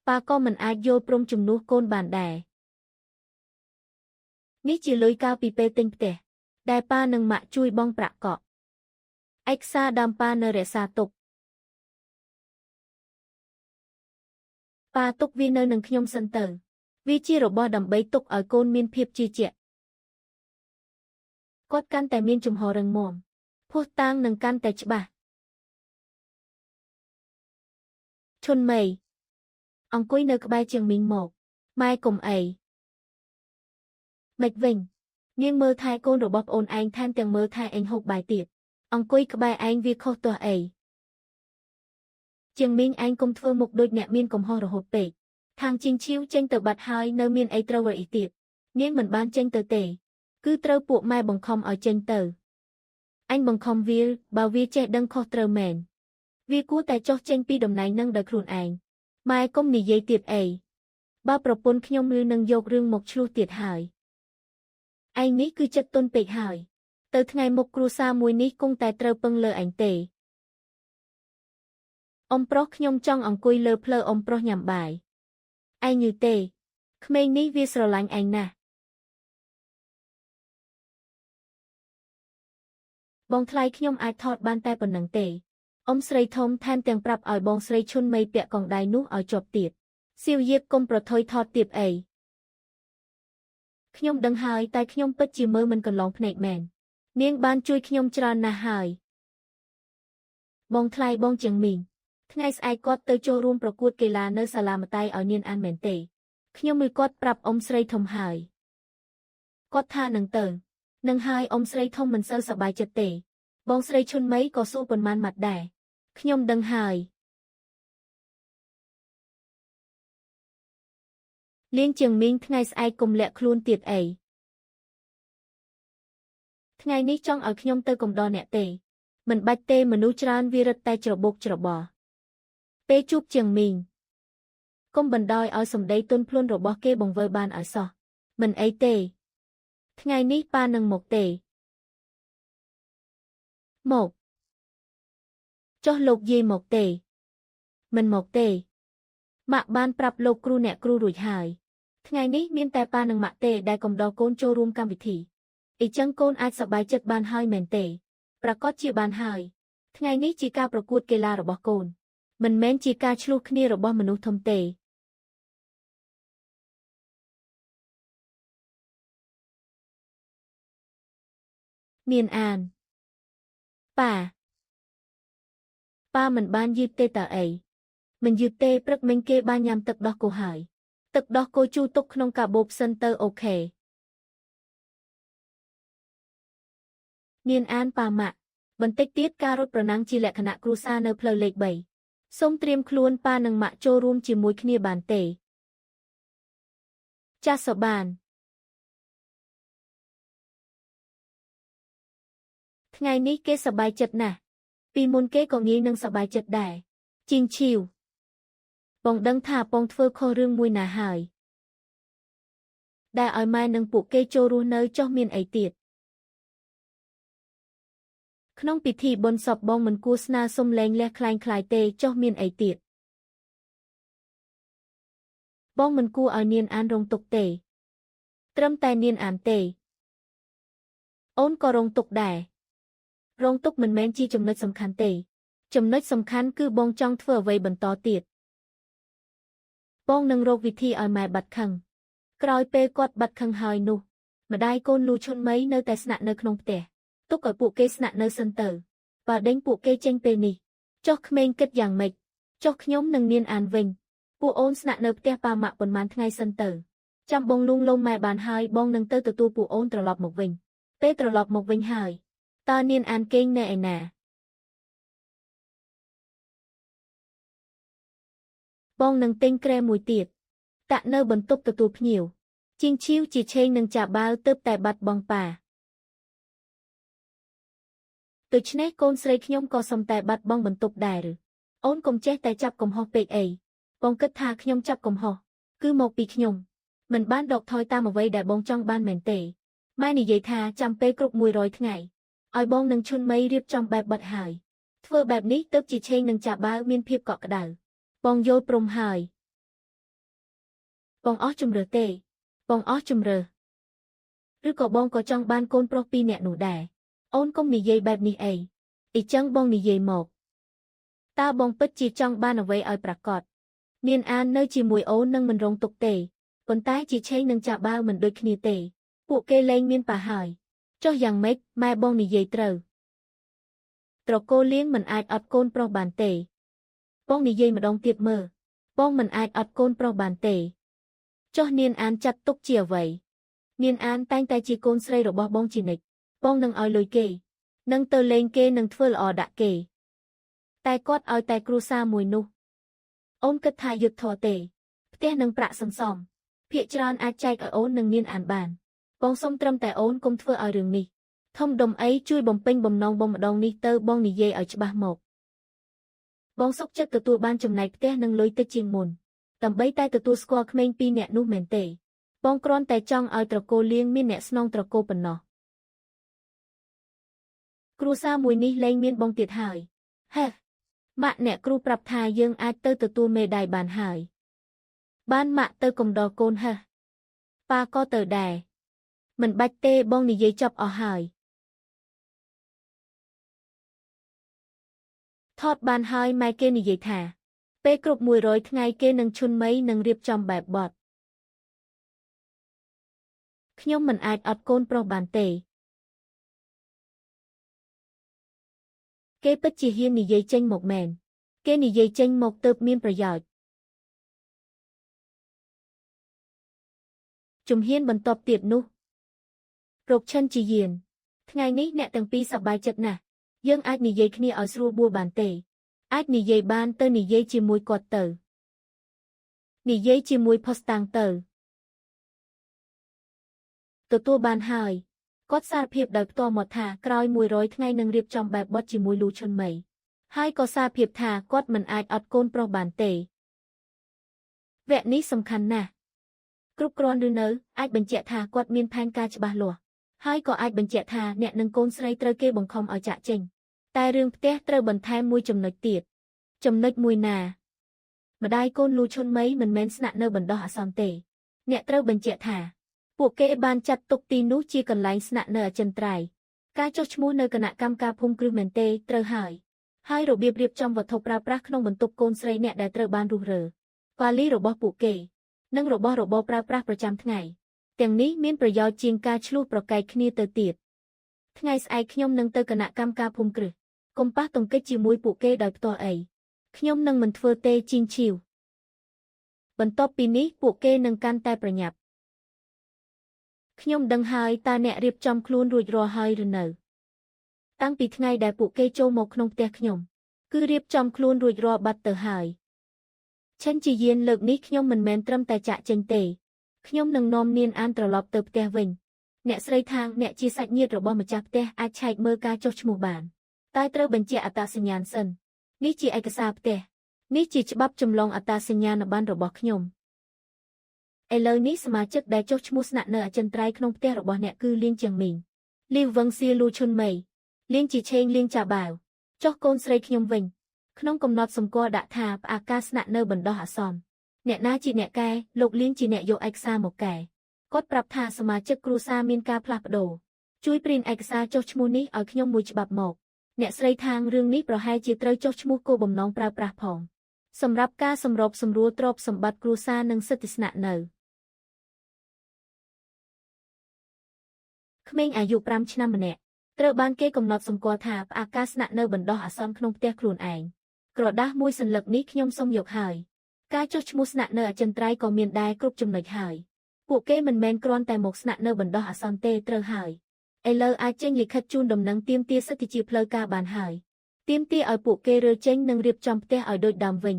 ប៉ាក៏មិនអាចយល់ព្រមជំនួសកូនបានដែរនេះជាលុយកាលពីពេលទិញផ្ទះដែលប៉ានិងម៉ាក់ជួយបង់ប្រាក់កក់ឯកសារដើមប៉ានៅរក្សាទុកប៉ាទុកវានៅនឹងខ្ញុំសិនទៅវាជារបស់ដើម្បីទុកឲ្យកូនមានភាពជឿជាក់គាត់កាន់តែមានជំហររឹងមាំភស្តុតាងនឹងកាន់តែច្បាស់ឈុនមេអង្គុយនៅក្បែរជាងមីងមកម៉ែកុំអីម៉េចវិញនាងមើលថែកូនរបស់ប្អូនឯងថែមទាំងមើលថែឯងហូបបាយទៀតអង្គុយក្បែរឯងវាខុសទោះអីជាងមីងឯងកុំធ្វើមុខដូចអ្នកមានកំហុសរហូតពេកខាងជីងឈៀវចេញទៅបាត់ហើយនៅមានអីត្រូវអីទៀតនាងមិនបានចេញទៅទេគឺត្រូវពួកម៉ែបង្ខំឲ្យចេញទៅអញបង្ខំវាបើវាចេះដឹងខុសត្រូវមែនវាគួរតែចុះចេញពីតំណែងនឹងដោយខ្លួនឯងម៉ែកុំនិយាយទៀតអីបើប្រពន្ធខ្ញុំឬនឹងយករឿងមកឆ្លោះទៀតហើយឯងនេះគឺចិត្តទន់ពេកហើយទៅថ្ងៃមុខគ្រួសារមួយនេះគង់តែត្រូវពឹងលើឯងទេអ៊ំប្រុសខ្ញុំចង់អង្គុយលើភ្លើអ៊ំប្រុសញ៉ាំបាយឯងយឺទេក្មេងនេះវាស្រឡាញ់ឯងណាស់បងថ្លៃខ្ញុំអាចថតបានតែប៉ុណ្្នឹងទេអ៊ំស្រីធំថែមទាំងប្រាប់ឲ្យបងស្រីឈុនមេពាក់កងដៃនោះឲ្យជាប់ទៀតសៀវយាបកុំប្រថុយថតទៀតអីខ្ញុំដឹងហើយតែខ្ញុំពិតជាមើលមិនកន្លងភ្នែកមែននាងបានជួយខ្ញុំច្រើនណាស់ហើយបងថ្លៃបងជាងមីងថ្ងៃស្អែកគាត់ទៅចូលរួមប្រកួតកីឡានៅសាលាម្ដាយឲ្យនាងអានមែនទេខ្ញុំមើលគាត់ប្រាប់អ៊ំស្រីធំហើយគាត់ថានឹងទៅនឹងហើយអ៊ំស្រីធំមិនសូវសប្បាយចិត្តទេបងស្រីឈុនមីក៏សួរប៉ុន្មានម៉ាត់ដែរខ្ញុំដឹងហើយលៀងជាងមីងថ្ងៃស្អែកកុំលាក់ខ្លួនទៀតអីថ្ងៃនេះចង់ឲ្យខ្ញុំទៅកំដរអ្នកទេមិនបាច់ទេមនុស្សច្រើនវារឹតតែច្របូកច្របល់ពេលជួបជាងមីងកុំបណ្ដោយឲ្យសម្ដីទន់ភ្លន់របស់គេបង្វើបានឲ្យសោះមិនអីទេថ្ងៃនេះប៉ានឹងមកទេមកចុះលោកយាយមកទេមិនមកទេម៉ាក់បានប្រាប់លោកគ្រូអ្នកគ្រូរួចហើយថ្ងៃនេះមានតែប៉ានិងម៉ាក់ទេដែលកំដរកូនចូលរួមកម្មវិធីអីចឹងកូនអាចសប្បាយចិត្តបានហើយមែនទេប្រកាសជាបានហើយថ្ងៃនេះជាការប្រកួតកីឡារបស់កូនមិនមែនជាការឆ្លោះគ្នារបស់មនុស្សធំទេមានអានប៉ាមិនបានយឺតទេតើអីមិនយឺតទេព្រឹកមិញគេបានញ៉ាំទឹកដោះគោហើយទឹកដោះគោជូរទុកក្នុងកាបូបសិនទៅអូខេមានអានប៉ាម៉ាក់បន្តិចទៀតការរត់ប្រណាំងជាលក្ខណៈគ្រួសារនៅផ្លូវលេខ3សូមត្រៀមខ្លួនប៉ានិងម៉ាក់ចូលរួមជាមួយគ្នាបានទេចាសសបានថ្ងៃនេះគេសប្បាយចិត្តណាស់ពីមុនគេក៏ងាយនឹងសប្បាយចិត្តដែរជីងឈីវបងដឹងថាបងធ្វើខុសរឿងមួយណាហើយដែលឲ្យម៉ែនិងពួកគេចូលរស់នៅចុះមានអីទៀតក្នុងពិធីបុណ្យសពបងមិនគួរស្នើសុំលែងលះคล้ายៗទេចុះមានអីទៀត បងមិនគួរឲ្យនាងអានរងទុកទេត្រឹមតែនាងអានទេអូនក៏រងទុកដែររងទុកមិនមែនជាចំណុចសំខាន់ទេចំណុចសំខាន់គឺបងចង់ធ្វើអ្វីបន្តទៀតបងនឹងរកវិធីឲ្យម៉ែបាត់ខឹងក្រោយពេលគាត់បាត់ខឹងហើយនោះម្ដាយកូនលូឈុនមីនៅតែស្នាក់នៅក្នុងផ្ទះទុកឲ្យពួកគេស្នាក់នៅសិនទៅបើដេញពួកគេចេញពេលនេះចុះក្មេងគិតយ៉ាងម៉េចចុះខ្ញុំនឹងនាងអានវិញពួកអូនស្នាក់នៅផ្ទះប៉ាម៉ាក់ប៉ុន្មានថ្ងៃសិនទៅចាំបងលួងលោមម៉ែបានហើយបងនឹងទៅទទួលពួកអូនត្រឡប់មកវិញពេលត្រឡប់មកវិញហើយតើនាងអានគេងនៅឯណាបងនឹងទិញគ្រែមួយទៀតតាក់នៅបន្ទប់ទទួលភ្ញៀវជាងឈីវជាឆេងនឹងចាបាវទើបតែបាត់បងប៉ាដូច្នេះកូនស្រីខ្ញុំក៏សុំតែបាត់បង់បន្ទប់ដែរឬអូនកុំចេះតែចាប់កំហុសពេកអីបងគិតថាខ្ញុំចាប់កំហុសគឺមកពីខ្ញុំមិនបានដកថយតាមអ្វីដែលបងចង់បានមែនទេម៉ែនិយាយថាចាំពេលគ្រប់100ថ្ងៃឲ្យបងនឹងឈុនមីរៀបចំបែបបិទហើយធ្វើបែបនេះទើបជាឆេងនឹងចាបាវមានភាពកក់ក្ដៅបងយល់ព្រមហើយបងអស់ជំរឿទេបងអស់ជំរឿឬក៏បងក៏ចង់បានកូនប្រុស2នាក់នោះដែរអូនកុំនិយាយបែបនេះអីចឹងបងនិយាយមកតើបងពិតជាចង់បានអ្វីឲ្យប្រាកដនាងអាននៅជាមួយអូននឹងមិនរងទុកទេប៉ុន្តែជាឆេងនឹងចាបាវមិនដូចគ្នាទេពួកគេលែងមានប៉ាហើយចុះយ៉ាងម៉េចម៉ែបងនិយាយត្រូវត្រកូលលៀងមិនអាចអត់កូនប្រុសបានទេបងនិយាយម្ដងទៀតមើលបងមិនអាចអត់កូនប្រុសបានទេចុះនាងអានចាត់ទុកជាអ្វីនាងអានតែងតែជាកូនស្រីរបស់បងជានិច្ចបងនឹងឲ្យលុយគេនឹងទៅលេងគេនឹងធ្វើល្អដាក់គេតែគាត់ឲ្យតែគ្រួសារមួយនោះអូនគិតថាយុទ្ធធរទេផ្ទះនឹងប្រាក់សន្សំភាគច្រើនអាចចែកឲ្យអូននឹងនាងអានបានបងសុំត្រឹមតែអូនកុំធ្វើឲ្យរឿងនេះធំដុំអីជួយបំពេញបំណងបងម្ដងនេះទៅបងនិយាយឲ្យច្បាស់មកបងសុខចិត្តទទួលបានចំណែកផ្ទះនិងលុយតិចជាងមុនដើម្បីតែទទួលស្គាល់ក្មេង2នាក់នោះមែនទេបងគ្រាន់តែចង់ឲ្យត្រកូលលៀងមានអ្នកស្នងត្រកូលប៉ុណ្ណោះគ្រួសារមួយនេះលែងមានបងទៀតហើយហេម៉ាក់អ្នកគ្រូប្រាប់ថាយើងអាចទៅទទួលមេដាយបានហើយបានម៉ាក់ទៅកំដរកូនហេប៉ាក៏ទៅដែរមិនបាច់ទេបងនិយាយចប់អស់ហើយថតបានហើយម៉ែគេនិយាយថាពេលគ្រប់100ថ្ងៃគេនឹងឈុនមីនឹងរៀបចំបែបបទខ្ញុំមិនអាចអត់កូនប្រុសបានទេគេពិតជាហ៊ាននិយាយចេញមកមែនគេនិយាយចេញមកទើបមានប្រយោជន៍ជំហានបន្ទាប់ទៀតនោះរកឈិនជាយានថ្ងៃនេះអ្នកទាំងពីរសប្បាយចិត្តណាស់យើងអាចនិយាយគ្នាឲ្យស្រួលបួលបានទេអាចនិយាយបានទៅនិយាយជាមួយគាត់ទៅនិយាយជាមួយផុសតាំងទៅទទួលបានហើយគាត់សារភាពដោយផ្ទាល់មកថាក្រោយ100ថ្ងៃនឹងរៀបចំបែបបទជាមួយលូឈុនមីហើយក៏សារភាពថាគាត់មិនអាចអត់កូនប្រុសបានទេវគ្គនេះសំខាន់ណាស់គ្រប់គ្រាន់ឬនៅអាចបញ្ជាក់ថាគាត់មានផែនការច្បាស់លាស់ហើយក៏អាចបញ្ជាក់ថាអ្នកនិងកូនស្រីត្រូវគេបង្ខំឲ្យចាក់ចេញតែរឿងផ្ទះត្រូវបន្ថែមមួយចំណុចទៀតចំណុចមួយណាម្ដាយកូនលូឈុនមីមិនមែនស្នាក់នៅបណ្ដោះអាសន្នទេអ្នកត្រូវបញ្ជាក់ថាពួកគេបានចាត់ទុកទីនោះជាកន្លែងស្នាក់នៅអចិន្ត្រៃយ៍ការចុះឈ្មោះនៅគណៈកម្មការភូមិគ្រឹះមែនទេត្រូវហើយរបៀបរៀបចំវត្ថុប្រើប្រាស់ក្នុងបន្ទប់កូនស្រីអ្នកដែលត្រូវបានរុះរើវ៉ាលីរបស់ពួកគេនិងរបស់របរប្រើប្រាស់ប្រចាំថ្ងៃទាំងនេះមានប្រយោជន៍ជាងការឆ្លោះប្រកែកគ្នាទៅទៀតថ្ងៃស្អែកខ្ញុំនឹងទៅគណៈកម្មការភូមិគ្រឹះកុំប៉ះទង្គិចជាមួយពួកគេដោយផ្ទាល់អីខ្ញុំនឹងមិនធ្វើទេជីងឈីវបន្ទាប់ពីនេះពួកគេនឹងកាន់តែប្រញាប់ខ្ញុំដឹងហើយតើអ្នករៀបចំខ្លួនរួចរាល់ហើយឬនៅតាំងពីថ្ងៃដែលពួកគេចូលមកក្នុងផ្ទះខ្ញុំគឺរៀបចំខ្លួនរួចរាល់បាត់ទៅហើយឈិនជាយានលើកនេះខ្ញុំមិនមែនត្រឹមតែចាក់ចេញទេខ្ញុំនឹងនាំនាងអានត្រឡប់ទៅផ្ទះវិញអ្នកស្រីថាងអ្នកជាសាច់ញាតិរបស់ម្ចាស់ផ្ទះអាចឆែកមើលការចុះឈ្មោះបានតែត្រូវបញ្ជាក់អត្តសញ្ញាណសិននេះជាឯកសារផ្ទះនេះជាច្បាប់ចម្លងអត្តសញ្ញាណប័ណ្ណរបស់ខ្ញុំឥឡូវនេះសមាជិកដែលចុះឈ្មោះស្នាក់នៅអចិន្ត្រៃយ៍ក្នុងផ្ទះរបស់អ្នកគឺលៀងជាងមីងលីវវឹងសៀលូឈុនមីលៀងជាឆេងលៀងចាបាវចុះកូនស្រីខ្ញុំវិញក្នុងកំណត់សម្គាល់ដាក់ថាផ្អាកការស្នាក់នៅបណ្ដោះអាសន្ន អ្នកណាជាអ្នកកែលោកលៀងជាអ្នកយកឯកសារមកកែគាត់ប្រាប់ថាសមាជិកគ្រួសារមានការផ្លាស់ប្ដូរជួយព្រីនឯកសារចុះឈ្មោះនេះឲ្យខ្ញុំមួយច្បាប់មកអ្នកស្រីថាងរឿងនេះប្រហែលជាត្រូវចុះឈ្មោះគោលបំណងប្រើប្រាស់ផងសម្រាប់ការសម្របសម្រួលទ្រព្យសម្បត្តិគ្រួសារនិងសិទ្ធិស្នាក់នៅក្មេងអាយុ5ឆ្នាំម្នាក់ត្រូវបានគេកំណត់សម្គាល់ថាផ្អាកការស្នាក់នៅបណ្ដោះអាសន្នក្នុងផ្ទះខ្លួនឯងក្រដាស់មួយសន្លឹកនេះខ្ញុំសូមយកហើយការចុះឈ្មោះស្នាក់នៅអចិន្ត្រៃយ៍ក៏មានដែរគ្រប់ចំណុចហើយពួកគេមិនមែនគ្រាន់តែមកស្នាក់នៅបណ្ដោះអាសន្នទេត្រូវហើយឥឡូវអាចចេញលិខិតជូនដំណឹងទាមទារសិទ្ធិជាផ្លូវការបានហើយទាមទារឲ្យពួកគេរើចេញនិងរៀបចំផ្ទះឲ្យដូចដើមវិញ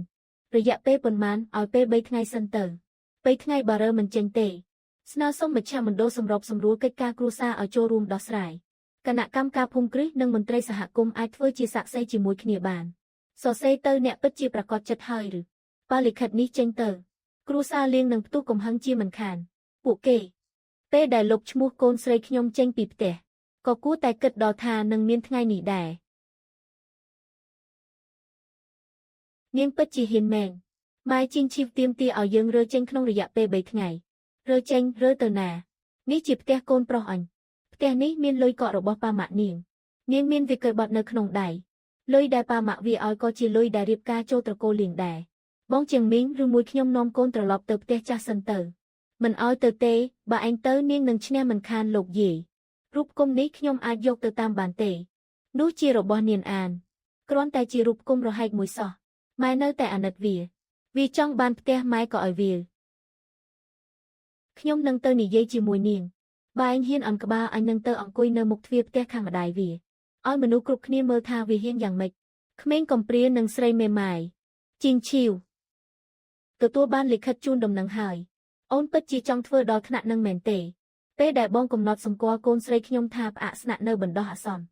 រយៈពេលប៉ុន្មានឲ្យពេល3ថ្ងៃសិនទៅ3ថ្ងៃបើរើមិនចេញទេស្នើសុំមជ្ឈមណ្ឌលសម្របសម្រួលកិច្ចការគ្រួសារឲ្យចូលរួមដោះស្រាយគណៈកម្មការភូមិគ្រឹះនិងមន្ត្រីសហគមន៍អាចធ្វើជាសាក្សីជាមួយគ្នាបានសរសេរទៅអ្នកពិតជាប្រកាសចិត្តហើយឬបើលិខិតនេះចេញទៅគ្រួសារលៀងនឹងផ្ទុះកំហឹងជាមិនខានពួកគេពេលដែលលុបឈ្មោះកូនស្រីខ្ញុំចេញពីផ្ទះក៏គួរតែគិតដល់ថានឹងមានថ្ងៃនេះដែរនាងពិតជាហ៊ានមែនម៉ែជីងឈីវទៀមទាឲ្យយើងរើចេញក្នុងរយៈពេល3ថ្ងៃរើចេញរើទៅណានេះជាផ្ទះកូនប្រុសអញផ្ទះនេះមានលុយកក់របស់ប៉ាម៉ាក់នាងមានវិកលបត់នៅក្នុងដៃលុយដែលប៉ាម៉ាក់វាឲ្យក៏ជាលុយដែលរៀបការចូលត្រកូលលៀងដែរបងជាងមីងឬមួយខ្ញុំនាំកូនត្រឡប់ទៅផ្ទះចាស់សិនទៅមិនឲ្យទៅទេបើឯងទៅនាងនឹងឈ្នះមិនខានលោកយាយរូបគុំនេះខ្ញុំអាចយកទៅតាមបានទេនោះជារបស់នាងអានគ្រាន់តែជារូបគុំរហែកមួយសោះម៉ែនៅតែអាណិតវាចង់បានផ្ទះម៉ែក៏ឲ្យវាខ្ញុំនឹងទៅនិយាយជាមួយនាងបើឯងហ៊ានអន់ក្បាលអញនឹងទៅអង្គុយនៅមុខទ្វារផ្ទះខាងម្ដាយវាឲ្យមនុស្សគ្រប់គ្នាមើលថាវាហ៊ានយ៉ាងម៉េចក្មេងកំព្រានិងស្រីមេម៉ាយជីងឈីវទទួលបានលិខិតជូនដំណឹងហើយអូនពិតជាចង់ធ្វើដល់ថ្នាក់នឹងមែនទេពេលដែលបងកំណត់សម្គាល់កូនស្រីខ្ញុំថាផ្អាកស្នាក់នៅបណ្ដោះអាសន្ន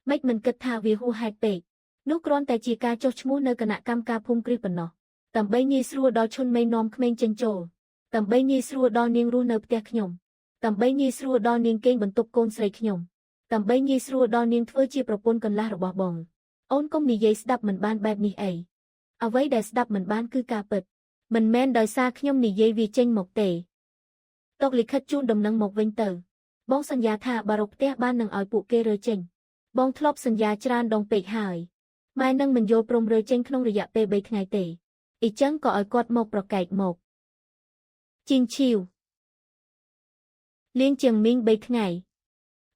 ម៉េចមិនគិតថាវាហួសហេតុពេកនោះគ្រាន់តែជាការចុះឈ្មោះនៅគណៈកម្មការភូមិគ្រឹះប៉ុណ្ណោះដើម្បីងាយស្រួលដល់ឈុនមេនាំក្មេងចេញចូលដើម្បីងាយស្រួលដល់នាងរស់នៅផ្ទះខ្ញុំដើម្បីងាយស្រួលដល់នាងគេងបន្ទប់កូនស្រីខ្ញុំដើម្បីងាយស្រួលដល់នាងធ្វើជាប្រពន្ធកន្លះរបស់បងអូនកុំនិយាយស្ដាប់មិនបានបែបនេះអីអ្វីដែលស្ដាប់មិនបានគឺការពិតមិនមែនដោយសារខ្ញុំនិយាយវាចេញមកទេតកលិខិតជូនដំណឹងមកវិញទៅបងសន្យាថាបើរកផ្ទះបាននឹងឲ្យពួកគេរើចេញបងធ្លាប់សន្យាច្រើនដងពេកហើយម៉ែនឹងមិនយល់ព្រមរើចេញក្នុងរយៈពេល3ថ្ងៃទេអ៊ីចឹងក៏ឲ្យគាត់មកប្រកែកមកជីងឈីវលៀងជាងមីង3ថ្ងៃ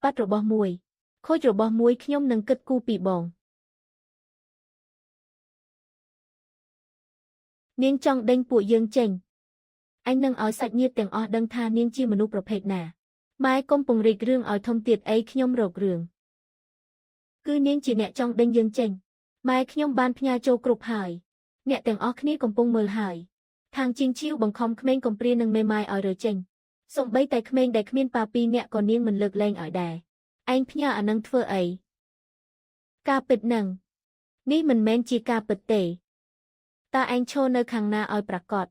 បាត់របស់មួយខូចរបស់មួយខ្ញុំនឹងគិតគូរពីបងនាងចង់ដេញពួកយើងចេញអញនឹងឲ្យសាច់ញាតិទាំងអស់ដឹងថានាងជាមនុស្សប្រភេទណាម៉ែកុំពង្រីករឿងឲ្យធំទៀតអីខ្ញុំរករឿងគឺនាងជាអ្នកចង់ដេញយើងចេញម៉ែខ្ញុំបានផ្ញើចូលគ្រប់ហើយអ្នកទាំងអស់គ្នាកំពុងមើលហើយខាងជីងឈីវបង្ខំក្មេងកំព្រានិងមេម៉ាយឲ្យរើចេញសូម្បីតែក្មេងដែលគ្មានប៉ាពីអ្នកក៏នាងមិនលើកលែងឲ្យដែរឯងផ្ញើអានឹងធ្វើអីការពិតនឹងនេះមិនមែនជាការពិតទេតើឯងឈរនៅខាងណាឲ្យប្រកាស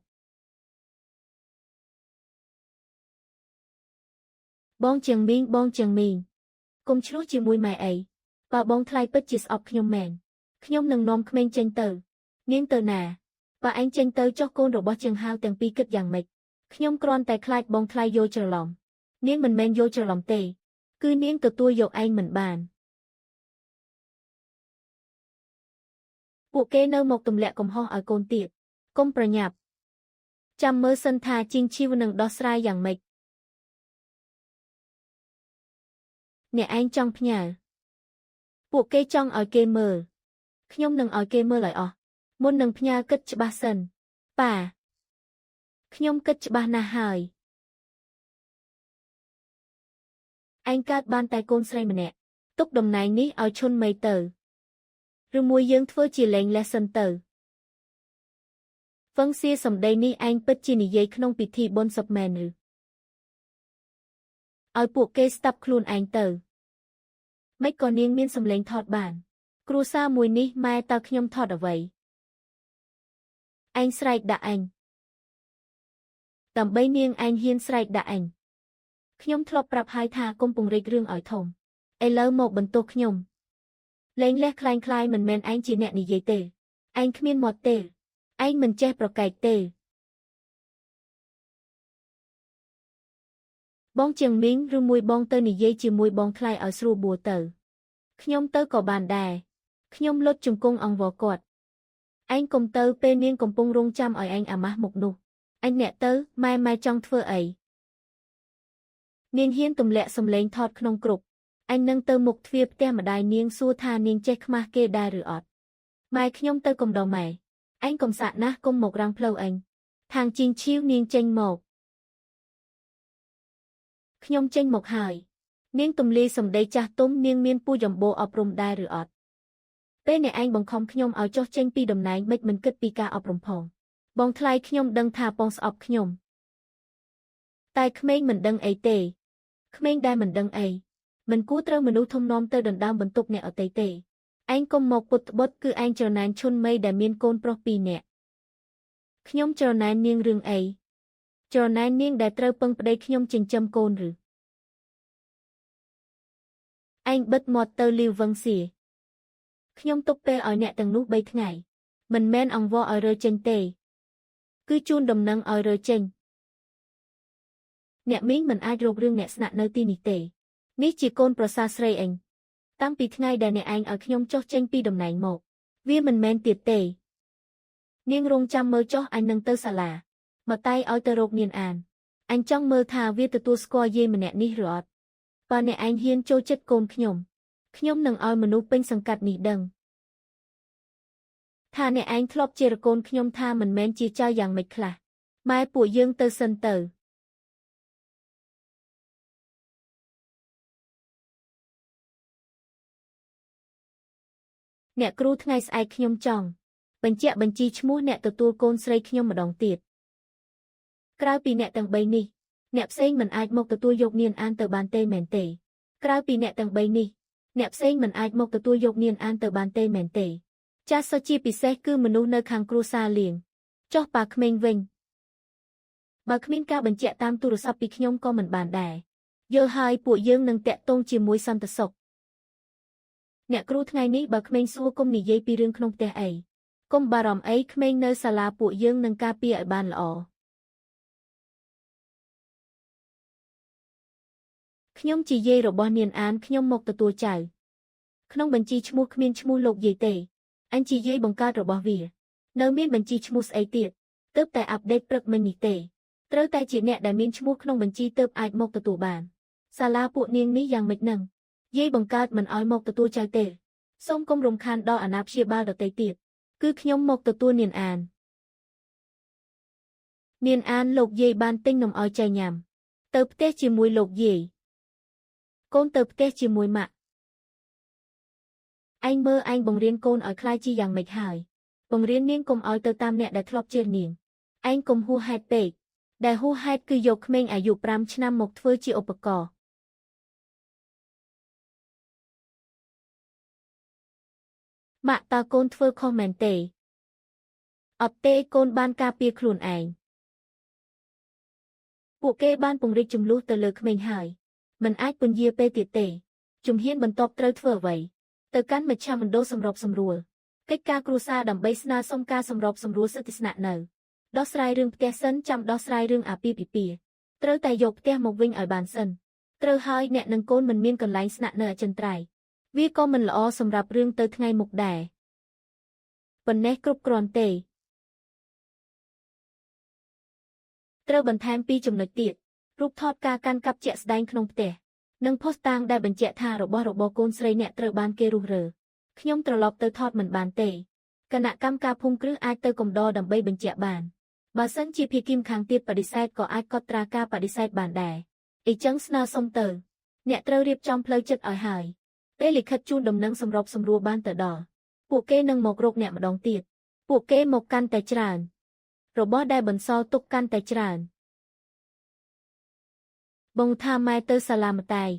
បងជាងមីងកុំឆ្លោះជាមួយម៉ែអីបើបងថ្លៃពិតជាស្អប់ខ្ញុំមែនខ្ញុំនឹងនាំក្មេងចេញទៅនាងទៅណាបើឯងចេញទៅចុះកូនរបស់ជាងហាវទាំងពីរគិតយ៉ាងម៉េចខ្ញុំគ្រាន់តែខ្លាចបងថ្លៃយល់ច្រឡំនាងមិនមែនយល់ច្រឡំទេគឺនាងទទួលយកឯងមិនបានពួកគេនៅមកទម្លាក់កំហុសឲ្យកូនទៀតកុំប្រញាប់ចាំមើលសិនថាជីងឈីវនឹងដោះស្រាយយ៉ាងម៉េចអ្នកឯងចង់ផ្ញើពួកគេចង់ឲ្យគេមើលខ្ញុំនឹងឲ្យគេមើលឲ្យអស់មុននឹងផ្ញើគិតច្បាស់សិនប៉ាខ្ញុំគិតច្បាស់ណាស់ហើយឯងកើតបានតែកូនស្រីម្នាក់ទុកតំណែងនេះឲ្យឈុនមេទៅឬមួយយើងធ្វើជាលេងលេះសិនទៅវឹងសៀសម្ដីនេះឯងពិតជានិយាយក្នុងពិធីបុណ្យសពមែនឬឲ្យពួកគេស្ដាប់ខ្លួនឯងទៅមិនក៏នាងមានសម្លេងថតបានគ្រួសារមួយនេះម៉ែតើខ្ញុំថតអ្វីឯងស្រែកដាក់អញដើម្បីនាងឯងហ៊ានស្រែកដាក់អញខ្ញុំធ្លាប់ប្រាប់ហើយថាកុំពង្រីករឿងឲ្យធំឥឡូវមកបន្ទោសខ្ញុំលេងលះคล้ายមិនមែនឯងជាអ្នកនិយាយទេឯងគ្មានមាត់ទេឯងមិនចេះប្រកែកទេ បងជាងមីងឬមួយបងទៅនិយាយជាមួយបងខ្លាយឲ្យស្រួលបួទៅខ្ញុំទៅក៏បានដែរខ្ញុំលុតជង្គង់អង្វរគាត់ឯងកុំទៅពេលនាងកំពុងរងចាំឲ្យឯងអាម៉ាស់មុខនោះអញអ្នកទៅម៉ែចង់ធ្វើអីនាងហ៊ានទម្លាក់សំឡេងថតក្នុងគ្រប់អញនឹងទៅមុខទ្វារផ្ទះម្ដាយនាងសួរថានាងចេះខ្មាស់គេដែរឬអត់ម៉ែខ្ញុំទៅកំដរម៉ែឯងកុំសាក់ណាស់កុំមករាំងផ្លូវអញខាងជីងឈៀវនាងចេញមកខ្ញុំចេញមកហើយនាងទំលាយសម្ដីចាស់ទុំនាងមានពូចម្បោអប់រំដែរឬអត់ពេលអ្នកឯងបង្ខំខ្ញុំឲ្យចុះចេញពីតំណែងមិនគិតពីការអប់រំផងបងថ្លៃខ្ញុំដឹងថាបងស្អប់ខ្ញុំតែក្មេងមិនដឹងអីទេក្មេងដែលមិនដឹងអីមិនគួរត្រូវមនុស្សធំនាំទៅដណ្ដើមបន្ទុកអ្នកអតីតទេឯងកុំមកពុតត្បុតគឺឯងច្រណែនឈុនមីដែលមានកូនប្រុស2នាក់ខ្ញុំច្រណែននាងរឿងអីច្រណែននាងដែលត្រូវពឹងប្តីខ្ញុំចិញ្ចឹមកូនឬឯងបិទមាត់ទៅលាវវឹងសៀខ្ញុំទុកពេលឲ្យអ្នកទាំងនោះ3ថ្ងៃមិនមែនអង្វរឲ្យរើចេញទេគឺជូនដំណឹងឲ្យរើចេញអ្នកមីងមិនអាចរករឿងអ្នកស្នាក់នៅទីនេះទេនេះជាកូនប្រសារស្រីអញតាំងពីថ្ងៃដែលអ្នកឯងឲ្យខ្ញុំចុះចេញពីតំណែងមកវាមិនមែនទៀតទេនាងរងចាំមើលចុះអញនឹងទៅសាលាមកតៃឲ្យទៅរកនាងអានអញចង់មើលថាវាទទួលស្គាល់យាយម្នាក់នេះឬអត់បើអ្នកឯងហ៊ានចូលចិត្តកូនខ្ញុំនឹងឲ្យមនុស្សពេញសង្កាត់នេះដឹងថាអ្នកឯងធ្លាប់ជារកូនខ្ញុំថាមិនមែនជាចៅយ៉ាងម៉េចខ្លះម៉ែពួកយើងទៅសិនទៅអ្នកគ្រូថ្ងៃស្អែកខ្ញុំចង់បញ្ជាក់បញ្ជីឈ្មោះអ្នកទទួលកូនស្រីខ្ញុំម្ដងទៀតក្រៅពីអ្នកទាំង3នេះអ្នកផ្សេងមិនអាចមកទទួលយកនាងអានទៅបានទេមែនទេក្រៅពីអ្នកទាំង3នេះអ្នកផ្សេងមិនអាចមកទទួលយកនាងអានទៅបានទេមែនទេចាស់សុជាពិសេសគឺមនុស្សនៅខាងគ្រួសារលៀងចុះប៉ាក្មេងវិញបើគ្មានការបញ្ជាក់តាមទូរស័ព្ទពីខ្ញុំក៏មិនបានដែរយល់ហើយពួកយើងនឹងតាក់ទងជាមួយសន្តិសុខអ្នកគ្រូថ្ងៃនេះបើក្មេងសួរកុំនិយាយពីរឿងក្នុងផ្ទះអីកុំបារម្ភអីក្មេងនៅសាលាពួកយើងនឹងការពារឲ្យបានល្អខ្ញុំជាយាយរបស់នាងអានខ្ញុំមកទទួលចៅក្នុងបញ្ជីឈ្មោះគ្មានឈ្មោះលោកយាយទេអញជាយាយបង្កើតរបស់វានៅមានបញ្ជីឈ្មោះស្អីទៀតទើបតែអាប់ដេតព្រឹកមិញនេះទេត្រូវតែជាអ្នកដែលមានឈ្មោះក្នុងបញ្ជីទើបអាចមកទទួលបានសាលាពួកនាងនេះយ៉ាងម៉េចនឹងយាយបង្កើតមិនឲ្យមកទទួលចៅទេសូមកុំរំខានដល់អាណាព្យាបាលដទៃទៀតគឺខ្ញុំមកទទួលនាងអានលោកយាយបានទិញនំឲ្យចៅញ៉ាំទៅផ្ទះជាមួយលោកយាយកូនទៅផ្ទះជាមួយម៉ាក់ឯងមើលឯងបង្រៀនកូនឲ្យខ្លាចជាយ៉ាងម៉េចហើយបង្រៀននាងកុំឲ្យទៅតាមអ្នកដែលធ្លាប់ជេរនាងឯងកុំហួសហេតុពេកដែលហួសហេតុគឺយកក្មេងអាយុ5ឆ្នាំមកធ្វើជាឧបករណ៍ម៉ាក់តើកូនធ្វើខុសមែនទេអត់ទេកូនបានការពារខ្លួនឯងពួកគេបានពង្រីកចំនួនទៅលើក្មេងហើយមិនអាចពន្យាពេលទៀតទេជំហានបន្ទាប់ត្រូវធ្វើអ្វីទៅកាន់មជ្ឈមណ្ឌលសម្របសម្រួលកិច្ចការគ្រួសារដើម្បីស្នើសុំការសម្របសម្រួលសិទ្ធិស្នាក់នៅដោះស្រាយរឿងផ្ទះសិនចាំដោះស្រាយរឿងអាពាហ៍ពិពាហ៍ត្រូវតែយកផ្ទះមកវិញឲ្យបានសិនត្រូវហើយអ្នកនិងកូនមិនមានកន្លែងស្នាក់នៅអចិន្ត្រៃយ៍វាក៏មិនល្អសម្រាប់រឿងទៅថ្ងៃមុខដែរប៉ុណ្ណេះគ្រប់គ្រាន់ទេត្រូវបន្ថែមពីចំណុចទៀតរូបថតការកាន់កាប់ជាក់ស្ដែងក្នុងផ្ទះនិងផុសតាងដែលបញ្ជាក់ថារបស់របរកូនស្រីអ្នកត្រូវបានគេរុះរើខ្ញុំត្រឡប់ទៅថតមិនបានទេគណៈកម្មការភូមិគ្រឹះអាចទៅកំដរដើម្បីបញ្ជាក់បានបើសិនជាភាគីម្ខាងទៀតបដិសេធក៏អាចកត់ត្រាការបដិសេធបានដែរអញ្ចឹងស្នើសុំទៅអ្នកត្រូវរៀបចំផ្លូវចិត្តឲ្យហើយពេលលិខិតជូនដំណឹងសម្របសម្រួលបានទៅដល់ពួកគេនឹងមករកអ្នកម្ដងទៀតពួកគេមកកាន់តែច្រើនរបស់ដែលបន្សល់ទុកកាន់តែច្រើនបងថាម៉ែទៅសាលាម្ដាយ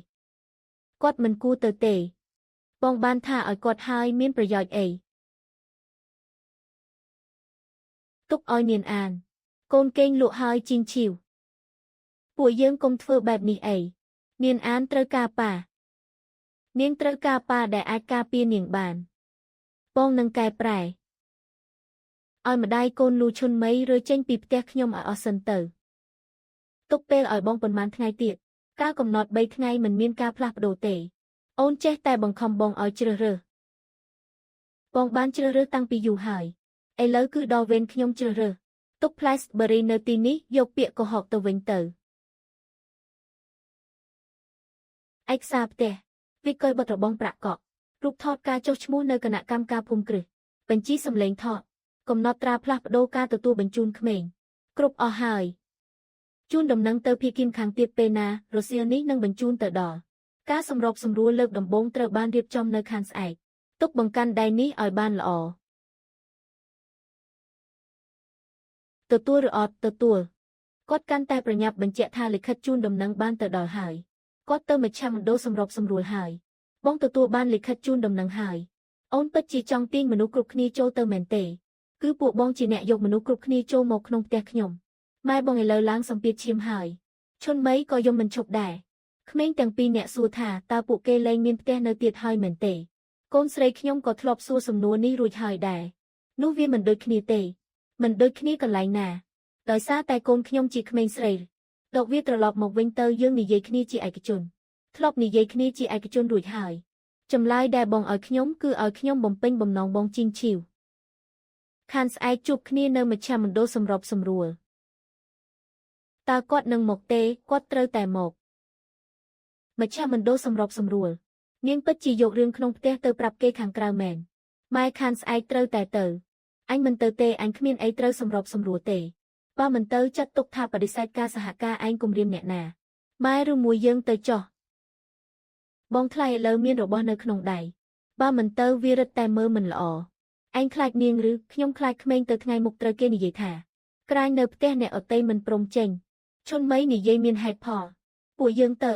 គាត់មិនគួរទៅទេបងបានថាឲ្យគាត់ហើយមានប្រយោជន៍អីទុកឲ្យនាងអានកូនគេងលក់ហើយជីងឈីវពួកយើងកុំធ្វើបែបនេះអីនាងអានត្រូវការប៉ានាងត្រូវការប៉ាដែលអាចការពារនាងបានបងនឹងកែប្រែឲ្យម្ដាយកូនលូឈុនមីរើចេញពីផ្ទះខ្ញុំឲ្យអស់សិនទៅទុកពេលឲ្យបងប៉ុន្មានថ្ងៃទៀត ការកំណត់3ថ្ងៃមិនមានការផ្លាស់ប្ដូរទេអូនចេះតែបង្ខំបងឲ្យជ្រើសរើសបងបានជ្រើសរើសតាំងពីយូរហើយឥឡូវគឺដល់វេនខ្ញុំជ្រើសរើសទុក Plasberry នៅទីនេះយកពាក្យកុហកទៅវិញទៅឯកសារផ្ទះវិកុយបတ်របងប្រាក់កក់រូបថតការចុះឈ្មោះនៅគណៈកម្មការភូមិគ្រឹះបញ្ជីសម្លេងថតកំណត់ត្រាផ្លាស់ប្ដូរការទទួលបញ្ជូនក្មេងគ្រប់អស់ហើយជូនដំណឹងទៅភាគីខាងទៀតពេលណារសៀលនេះនឹងបញ្ជូនទៅដល់ការសម្របសម្រួលលើកដំបូងត្រូវបានរៀបចំនៅខាងស្អែកទុកបង្កាន់ដៃនេះឲ្យបានល្អទទួលឬអត់ទទួលគាត់កាន់តែប្រញាប់បញ្ជាក់ថាលិខិតជូនដំណឹងបានទៅដល់ហើយគាត់ទៅមជ្ឈមណ្ឌលសម្របសម្រួលហើយបងទទួលបានលិខិតជូនដំណឹងហើយអូនពិតជាចង់ទាញមនុស្សគ្រប់គ្នាចូលទៅមែនទេគឺពួកបងជាអ្នកយកមនុស្សគ្រប់គ្នាចូលមកក្នុងផ្ទះខ្ញុំម៉ែបងឥឡូវឡើងសម្ពាធឈាមហើយឈុនមីក៏យំមិនឈប់ដែរក្មេងទាំងពីរអ្នកសួរថាតើពួកគេលែងមានផ្ទះនៅទៀតហើយមែនទេកូនស្រីខ្ញុំក៏ធ្លាប់សួរសំណួរនេះរួចហើយដែរនោះវាមិនដូចគ្នាទេមិនដូចគ្នាកន្លែងណាដោយសារតែកូនខ្ញុំជាក្មេងស្រីដកវាត្រឡប់មកវិញទៅយើងនិយាយគ្នាជាឯកជនធ្លាប់និយាយគ្នាជាឯកជនរួចហើយចម្លើយដែលបងឲ្យខ្ញុំគឺឲ្យខ្ញុំបំពេញបំណងបងជីងឈីវខានស្អែកជួបគ្នានៅមជ្ឈមណ្ឌលសម្របសម្រួលតើគាត់នឹងមកទេគាត់ត្រូវតែមកមជ្ឈមណ្ឌលសម្របសម្រួលនាងពិតជាយករឿងក្នុងផ្ទះទៅប្រាប់គេខាងក្រៅមែនម៉ែខានស្អែកត្រូវតែទៅអញមិនទៅទេអញគ្មានអីត្រូវសម្របសម្រួលទេបើមិនទៅចាត់ទុកថាបដិសេធការសហការឯងគំរាមអ្នកណាម៉ែឬមួយយើងទៅចោះបងថ្លៃឥឡូវមានរបស់នៅក្នុងដៃបើមិនទៅវារឹតតែមើលមិនល្អឯងខ្លាចនាងឬខ្ញុំខ្លាចក្មេងទៅថ្ងៃមុខត្រូវគេនិយាយថាក្រាញនៅផ្ទះអ្នកអតីមិនព្រមចេញឈុនមីនិយាយមានហេតុផលពួកយើងទៅ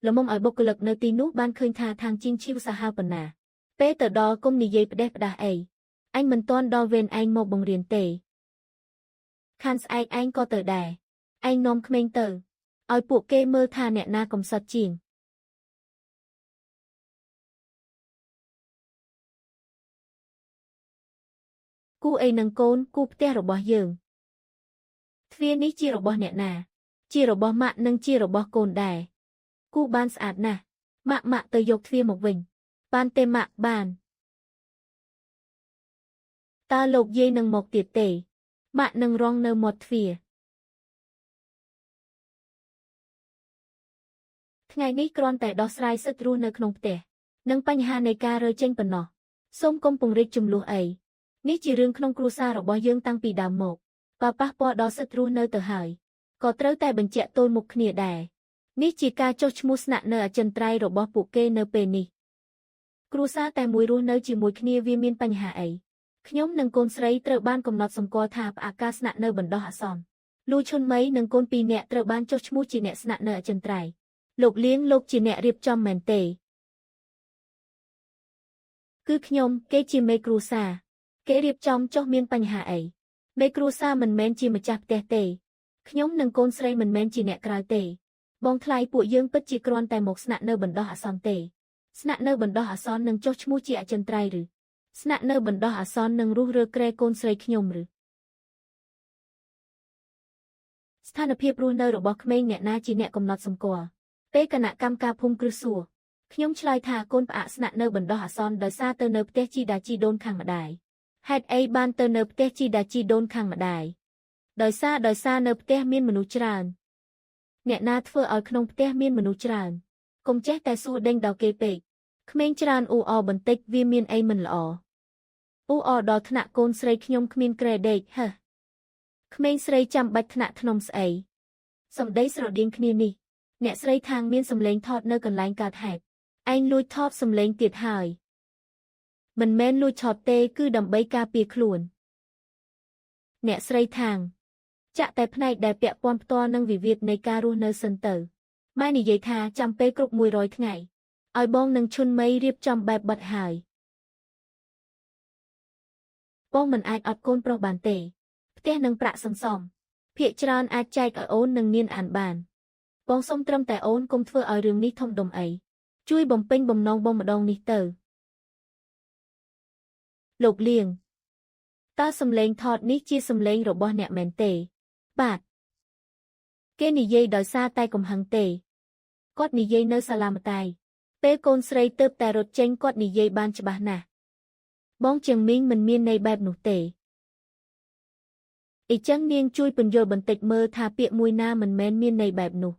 ល្មមឲ្យបុគ្គលិកនៅទីនោះបានឃើញថាທາງជីងឈីវសាហាវប៉ុណ្ណាពេលទៅដល់គុំនិយាយផ្ដេសផ្ដាសអីអញមិនទាន់ដល់វេនឯងមកបង្រៀនទេខានស្អែកឯងក៏ទៅដែរឯងនាំក្មេងទៅឲ្យពួកគេមើលថាអ្នកណាកំសត់ជាងគូអីនឹងកូនគូផ្ទះរបស់យើងទ្វារនេះជារបស់អ្នកណាជារបស់ម៉ាក់និងជារបស់កូនដែរគូបានស្អាតណាស់ម៉ាក់ទៅយកទ្វារមកវិញបានទេម៉ាក់បានតើលោកយាយនឹងមកទៀតទេម៉ាក់នឹងរងនៅមាត់ទ្វារថ្ងៃនេះគ្រាន់តែដោះស្រាយសិទ្ធិរស់នៅក្នុងផ្ទះនិងបញ្ហានៃការរើចេញប៉ុណ្ណោះសូមកុំពង្រីកចំនួនអីនេះជារឿងក្នុងគ្រួសាររបស់យើងតាំងពីដើមមកបើប៉ះពាល់ដល់សិទ្ធិរស់នៅទៅហើយក៏ត្រូវតែបញ្ជាក់ទល់មុខគ្នាដែរនេះជាការចុះឈ្មោះស្នាក់នៅអចិន្ត្រៃយ៍របស់ពួកគេនៅពេលនេះគ្រួសារតែមួយរស់នៅជាមួយគ្នាវាមានបញ្ហាអីខ្ញុំនិងកូនស្រីត្រូវបានកំណត់សម្គាល់ថាផ្អាកការស្នាក់នៅបណ្ដោះអាសន្នលូឈុនមីនិងកូនពីរនាក់ត្រូវបានចុះឈ្មោះជាអ្នកស្នាក់នៅអចិន្ត្រៃយ៍លោកលៀងលោកជាអ្នករៀបចំមែនទេគឺខ្ញុំគេជាមេគ្រួសារគេរៀបចំចុះមានបញ្ហាអីមេគ្រួសារមិនមែនជាម្ចាស់ផ្ទះទេខ្ញុំនិងកូនស្រីមិនមែនជាអ្នកក្រៅទេបងថ្លៃពួកយើងពិតជាគ្រាន់តែមកស្នាក់នៅបណ្ដោះអាសន្នទេស្នាក់នៅបណ្ដោះអាសន្ននឹងចុះឈ្មោះជាអចិន្ត្រៃយ៍ឬស្នាក់នៅបណ្ដោះអាសន្ននឹងរុះរើក្រែកូនស្រីខ្ញុំឬស្ថានភាពរស់នៅរបស់ក្មេងអ្នកណាជាអ្នកកំណត់សម្គាល់ពេលគណៈកម្មការភូមិគ្រឹះសួរខ្ញុំឆ្លើយថាកូនផ្អាកស្នាក់នៅបណ្ដោះអាសន្នដោយសារទៅនៅផ្ទះជីដាជីដូនខាងម្ដាយហេតុអីបានទៅនៅផ្ទះជីដាជីដូនខាងម្ដាយដោយសារនៅផ្ទះមានមនុស្សច្រើនអ្នកណាធ្វើឲ្យក្នុងផ្ទះមានមនុស្សច្រើនកុំចេះតែសួរដេញដល់គេពេកក្មេងច្រើនអ៊ូអរបន្តិចវាមានអីមិនល្អអ៊ូអរដល់ថ្នាក់កូនស្រីខ្ញុំគ្មានក្រែដេកហឺក្មេងស្រីចាំបាច់ថ្នាក់ធ្នមស្អីសំដីស្រដៀងគ្នានេះអ្នកស្រីខាងមានសម្លេងថតនៅកន្លែងកើតហេតុឯងលួចថតសម្លេងទៀតហើយមិនមែនលួចឆតទេគឺដើម្បីការពារខ្លួនអ្នកស្រីខាងចាក់តែផ្នែកដែលពាក់ព័ន្ធផ្ទាល់នឹងវិវាទនៃការរស់នៅសិនទៅម៉ែនិយាយថាចាំពេលគ្រប់100ថ្ងៃឲ្យបងនឹងឈុនមីរៀបចំបែបបិទហើយបងមិនអាចអត់កូនប្រុសបានទេផ្ទះនឹងប្រាក់សន្សំភាគច្រើនអាចចែកឲ្យអូននិងនាងអានបានបងសុំត្រឹមតែអូនកុំធ្វើឲ្យរឿងនេះធំដុំអីជួយបំពេញបំណងបងម្ដងនេះទៅលោកលៀងតើសម្លេងថតនេះជាសម្លេងរបស់អ្នកមែនទេបាទគេនិយាយដោយសារតែកំហឹងទេ គាត់និយាយនៅសាលាម្ដាយពេលកូនស្រីទើបតែរត់ចេញគាត់និយាយបានច្បាស់ណាស់បងជាងមីងមិនមានន័យបែបនោះទេអ៊ីចឹងនាងជួយពន្យល់បន្តិចមើលថាពាក្យមួយណាមិនមែនមានន័យបែបនោះ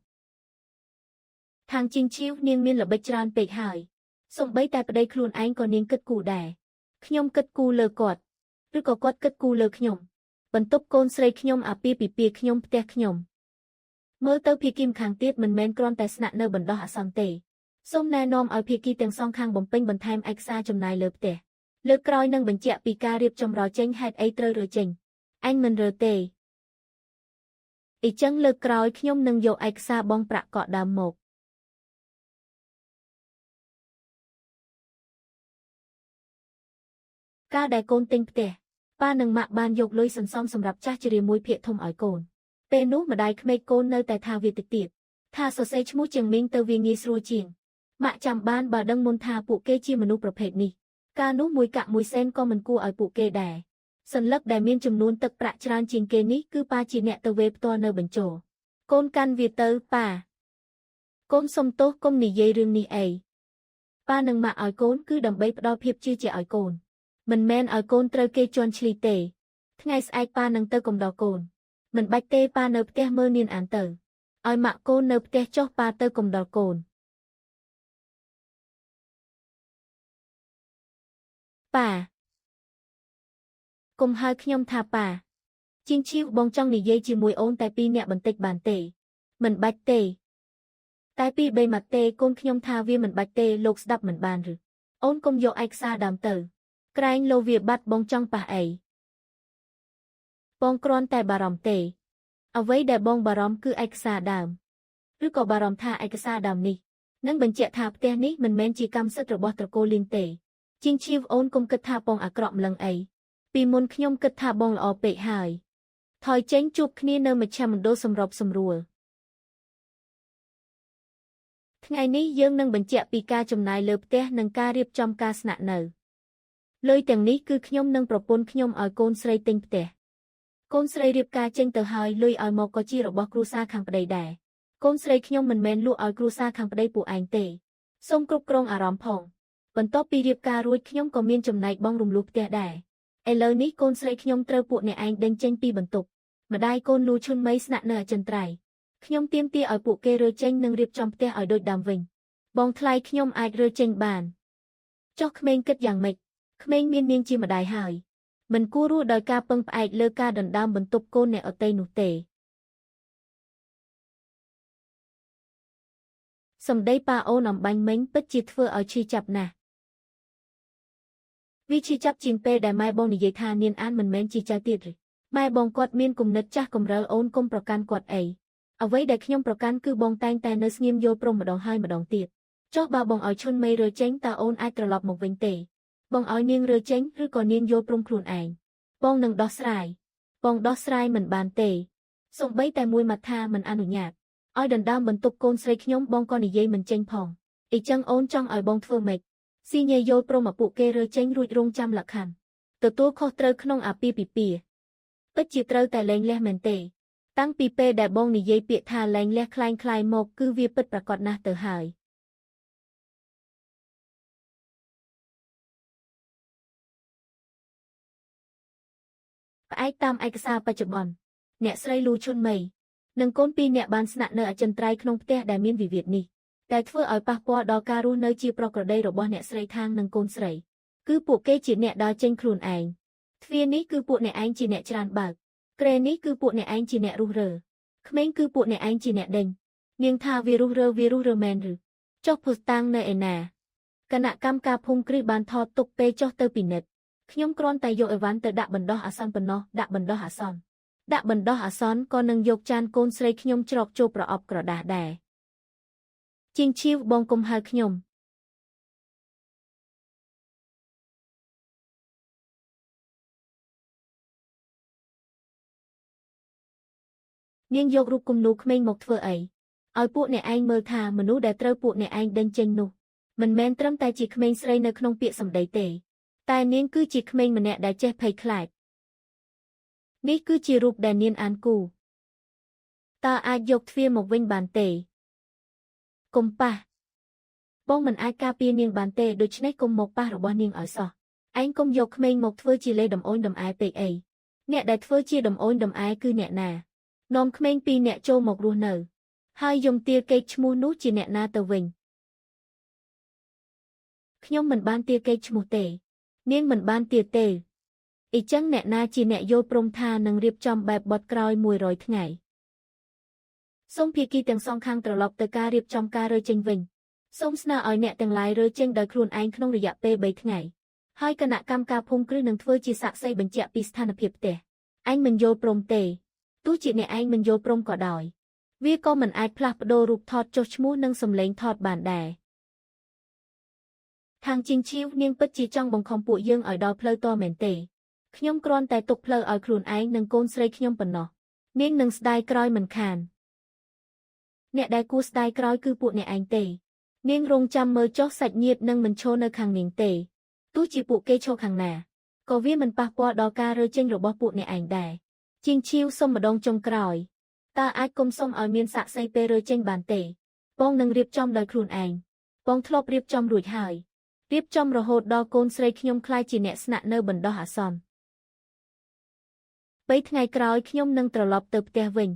ខាងជីងឈីវនាងមានល្បិចច្រើនពេកហើយសូម្បីតែប្តីខ្លួនឯងក៏នាងគិតគូរដែរខ្ញុំគិតគូរលើគាត់ឬក៏គាត់គិតគូរលើខ្ញុំបន្ទប់កូនស្រីខ្ញុំអាពាហ៍ពិពាហ៍ខ្ញុំផ្ទះខ្ញុំមើលទៅភាគីម្ខាងទៀតមិនមែនគ្រាន់តែស្នាក់នៅបណ្ដោះអាសន្នទេសូមណែនាំឲ្យភាគីទាំងសងខាងបំពេញបន្ថែមឯកសារចំណាយលើផ្ទះលើកក្រោយនឹងបញ្ជាក់ពីការរៀបចំរចេញហេតុអីត្រូវរើចេញអញមិនរើទេអ៊ីចឹងលើកក្រោយខ្ញុំនឹងយកឯកសារបង់ប្រាក់កក់ដើមមកការដែលកូនទិញផ្ទះប៉ានិងម៉ាក់បានយកលុយសន្សំសម្រាប់ចាស់ជ្រាមួយភាគធំឲ្យកូនពេលនោះម្ដាយក្មេកកូននៅតែថាវាតិចទៀតថាសរសេរឈ្មោះជាងមីងទៅវាងាយស្រួលជាងម៉ាក់ចាំបានបើដឹងមុនថាពួកគេជាមនុស្សប្រភេទនេះការនោះមួយកាក់មួយសេនក៏មិនគួរឲ្យពួកគេដែរសន្លឹកដែលមានចំនួនទឹកប្រាក់ច្រើនជាងគេនេះគឺប៉ាជាអ្នកទៅវេផ្ទាល់នៅបញ្ជរកូនកាន់វាទៅប៉ាកូនសុំទោសកុំនិយាយរឿងនេះអីប៉ានឹងម៉ាក់ឲ្យកូនគឺដើម្បីផ្ដល់ភាពជឿជាក់ឲ្យកូនមិនមែនឲ្យកូនត្រូវគេជន់ឈ្លីទេថ្ងៃស្អែកប៉ានឹងទៅកំដរកូនមិនបាច់ទេប៉ានៅផ្ទះមើលនាងអានទៅឲ្យម៉ាក់កូននៅផ្ទះចុះប៉ាទៅកំដរកូនប៉ាកុំហៅខ្ញុំថាប៉ាជីងឈីវបងចង់និយាយជាមួយអូនតែ2នាក់បន្តិចបានទេមិនបាច់ទេតែ2-3ម៉ាត់ទេកូនខ្ញុំថាវាមិនបាច់ទេលោកស្ដាប់មិនបានឬអូនកុំយកឯកសារដើមទៅក្រែងលោវាបាត់បងចង់ប៉ះអីបងគ្រាន់តែបារម្ភទេអ្វីដែលបងបារម្ភគឺឯកសារដើមឬក៏បារម្ភថាឯកសារដើមនេះនឹងបញ្ជាក់ថាផ្ទះនេះមិនមែនជាកម្មសិទ្ធិរបស់ត្រកូលលៀងទេជីងឈីវអូនកុំគិតថាបងអាក្រក់ម្លឹងអីពីមុនខ្ញុំគិតថាបងល្អពេកហើយថយចេញជួបគ្នានៅមជ្ឈមណ្ឌលសម្របសម្រួលថ្ងៃនេះយើងនឹងបញ្ជាក់ពីការចំណាយលើផ្ទះនិងការរៀបចំការស្នាក់នៅលុយទាំងនេះគឺខ្ញុំនិងប្រពន្ធខ្ញុំឲ្យកូនស្រីទិញផ្ទះកូនស្រីរៀបការចេញទៅហើយលុយឲ្យមកក៏ជារបស់គ្រួសារខាងប្តីដែរកូនស្រីខ្ញុំមិនមែនលក់ឲ្យគ្រួសារខាងប្តីពួកឯងទេសូមគ្រប់គ្រងអារម្មណ៍ផងបន្ទាប់ពីរៀបការរួចខ្ញុំក៏មានចំណែកបងរំលោះផ្ទះដែរឥឡូវនេះកូនស្រីខ្ញុំត្រូវពួកអ្នកឯងដេញចេញពីបន្ទប់ម្ដាយកូនលូឈុនមីស្នាក់នៅអចិន្ត្រៃយ៍ខ្ញុំទាមទារឲ្យពួកគេរើចេញនិងរៀបចំផ្ទះឲ្យដូចដើមវិញបងថ្លៃខ្ញុំអាចរើចេញបានចុះក្មេងគិតយ៉ាងម៉េចក្មេងមាននាងជាម្ដាយហើយមិនគួររស់ដោយការពឹងផ្អែកលើការដណ្ដើមបន្ទប់កូនអ្នកអតីនោះទេសម្ដីប៉ាអូនអំបាញ់មិញពិតជាធ្វើឲ្យឈឺចាប់ណាស់វាឈឺចាប់ជាងពេលដែលម៉ែបងនិយាយថានាងអានមិនមែនជាចៅទៀតឬម៉ែបងគាត់មានគំនិតចាស់កំរើលអូនកុំប្រកាន់គាត់អីអ្វីដែលខ្ញុំប្រកាន់គឺបងតែងតែនៅស្ងៀមយល់ព្រមម្ដងហើយម្ដងទៀតចុះបើបងឲ្យឈុនមីរើចេញតើអូនអាចត្រឡប់មកវិញទេបងឲ្យនាងរើចេញឬក៏នាងយល់ព្រមខ្លួនឯងបងនឹងដោះស្រាយបងដោះស្រាយមិនបានទេសូម្បីតែមួយម៉ាត់ថាមិនអនុញ្ញាតឲ្យដណ្ដើមបន្ទប់កូនស្រីខ្ញុំបងក៏និយាយមិនចេញផងអីចឹងអូនចង់ឲ្យបងធ្វើម៉េចស៊ីញ៉ៃយល់ព្រមឲ្យពួកគេរើចេញរួចរងចាំលក្ខខណ្ឌទទួលខុសត្រូវក្នុងអាពាហ៍ពិពាហ៍ពិតជាត្រូវតែលែងលះមែនទេតាំងពីពេលដែលបងនិយាយពាក្យថាលែងលះคล้ายៗមកគឺវាពិតប្រាកដណាស់ទៅហើយផ្អែកតាមឯកសារបច្ចុប្បន្នអ្នកស្រីលូឈុនមីនិងកូន2នាក់បានស្នាក់នៅអចិន្ត្រៃយ៍ក្នុងផ្ទះដែលមានវិវាទនេះតែធ្វើឲ្យប៉ះពាល់ដល់ការរស់នៅជាប្រក្រតីរបស់អ្នកស្រីខាងនិងកូនស្រីគឺពួកគេជាអ្នកដើរចេញខ្លួនឯងទ្វារនេះគឺពួកអ្នកឯងជាអ្នកច្រានបើកក្រែនេះគឺពួកអ្នកឯងជាអ្នករុះរើក្មេងគឺពួកអ្នកឯងជាអ្នកដេញនាងថាវារុះរើមែនឬចុះភស្តុតាងនៅឯណាគណៈកម្មការភូមិគ្រឹះបានថតទុកពេលចុះទៅពិនិត្យខ្ញុំគ្រាន់តែយកអីវ៉ាន់ទៅដាក់បណ្ដោះអាសន្នប៉ុណ្ណោះដាក់បណ្ដោះអាសន្នក៏នឹងយកចានកូនស្រីខ្ញុំច្រកចូលប្រអប់ក្រដាសដែរជីងឈីវបងកុំហៅខ្ញុំនាងយករូបគំនូរក្មេងមកធ្វើអីឲ្យពួកអ្នកឯងមើលថាមនុស្សដែលត្រូវពួកអ្នកឯងដេញចេញនោះមិនមែនត្រឹមតែជាក្មេងស្រីនៅក្នុងពាក្យសម្ដីទេតែនាងគឺជាក្មេងម្នាក់ដែលចេះភ័យខ្លាចនេះគឺជារូបដែលនាងអានគូតើអាចយកទ្វារមកវិញបានទេ កុំប៉ះបងមិនអាចការពារនាងបានទេដូច្នេះកុំមកប៉ះរបស់នាងឲ្យសោះឯងកុំយកក្មេងមកធ្វើជាលេដំអូនដំអែពេកអីអ្នកដែលធ្វើជាដំអូនដំអែគឺអ្នកណានាំក្មេងពីរអ្នកចូលមករស់នៅហើយយំទាកេកឈ្មោះនោះជាអ្នកណាទៅវិញខ្ញុំមិនបានទាកេកឈ្មោះទេនាងមិនបានទាទេអ៊ីចឹងអ្នកណាជាអ្នកយល់ព្រមថានឹងរៀបចំបែបបត់ក្រោយ100ថ្ងៃសូមភាគីទាំងសងខាងត្រឡប់ទៅការរៀបចំការរើចេញវិញសូមស្នើឲ្យអ្នកទាំងឡាយរើចេញដោយខ្លួនឯងក្នុងរយៈពេល3ថ្ងៃហើយគណៈកម្មការភូមិគ្រឹះនឹងធ្វើជាសាក្សីបញ្ជាក់ពីស្ថានភាពផ្ទះឯងមិនយល់ព្រមទេទោះជាអ្នកឯងមិនយល់ព្រមក៏ដោយវាក៏មិនអាចផ្លាស់ប្ដូររូបថតចុះឈ្មោះនិងសម្លេងថតបានដែរខាងជីងឈីវនាងពិតជាចង់បង្ខំពួកយើងឲ្យដល់ផ្លូវតមែនទេខ្ញុំគ្រាន់តែទុកផ្លូវឲ្យខ្លួនឯងនិងកូនស្រីខ្ញុំប៉ុណ្ណោះនាងនឹងស្ដាយក្រោយមិនខានអ្នកដែលគួរស្ដាយក្រោយគឺពួកអ្នកឯងទេនាងរងចាំមើលចុះសាច់ញាតិនឹងមិនឈរនៅខាងនាងទេទោះជាពួកគេឈរខាងណាក៏វាមិនប៉ះពាល់ដល់ការរើចេញរបស់ពួកអ្នកឯងដែរជីងឈីវសុំម្ដងចុងក្រោយតើអាចគុំសុំឲ្យមានសាក្សីពេលរើចេញបានទេបងនឹងរៀបចំដោយខ្លួនឯងបងធ្លាប់រៀបចំរួចហើយរៀបចំរហូតដល់កូនស្រីខ្ញុំខ្លាចជាអ្នកស្នាក់នៅបណ្ដោះអាសន្ន3ថ្ងៃក្រោយខ្ញុំនឹងត្រឡប់ទៅផ្ទះវិញ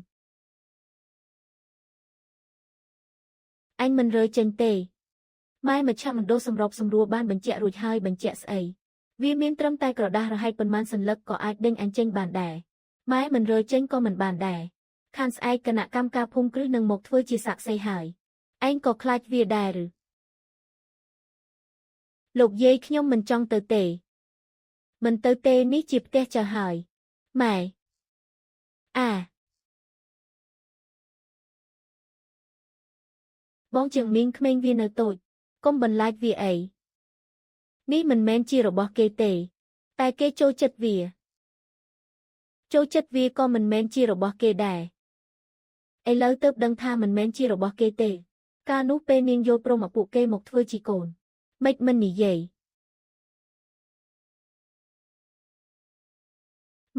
អញមិនរើចេញទេម៉ែមជ្ឈមណ្ឌលសម្របសម្រួលបានបញ្ជាក់រួចហើយបញ្ជាក់ស្អីវាមានត្រឹមតែក្រដាស់រហែកប៉ុន្មានសន្លឹកក៏អាចដេញអញចេញបានដែរម៉ែមិនរើចេញក៏មិនបានដែរខានស្អែកគណៈកម្មការភូមិគ្រឹះនឹងមកធ្វើជាសាក្សីហើយឯងក៏ខ្លាចវាដែរឬលោកយាយខ្ញុំមិនចង់ទៅទេមិនទៅទេនេះជាផ្ទះចាស់ហើយម៉ែបងជាងមីងក្មេងវានៅតូចកុំបន្លាចវាអីនេះមិនមែនជារបស់គេទេតែគេចូលចិត្តវាក៏មិនមែនជារបស់គេដែរឥឡូវទើបដឹងថាមិនមែនជារបស់គេទេកាលនោះពេលនាងយល់ព្រមឲ្យពួកគេមកធ្វើជាកូនម៉េចមិននិយាយ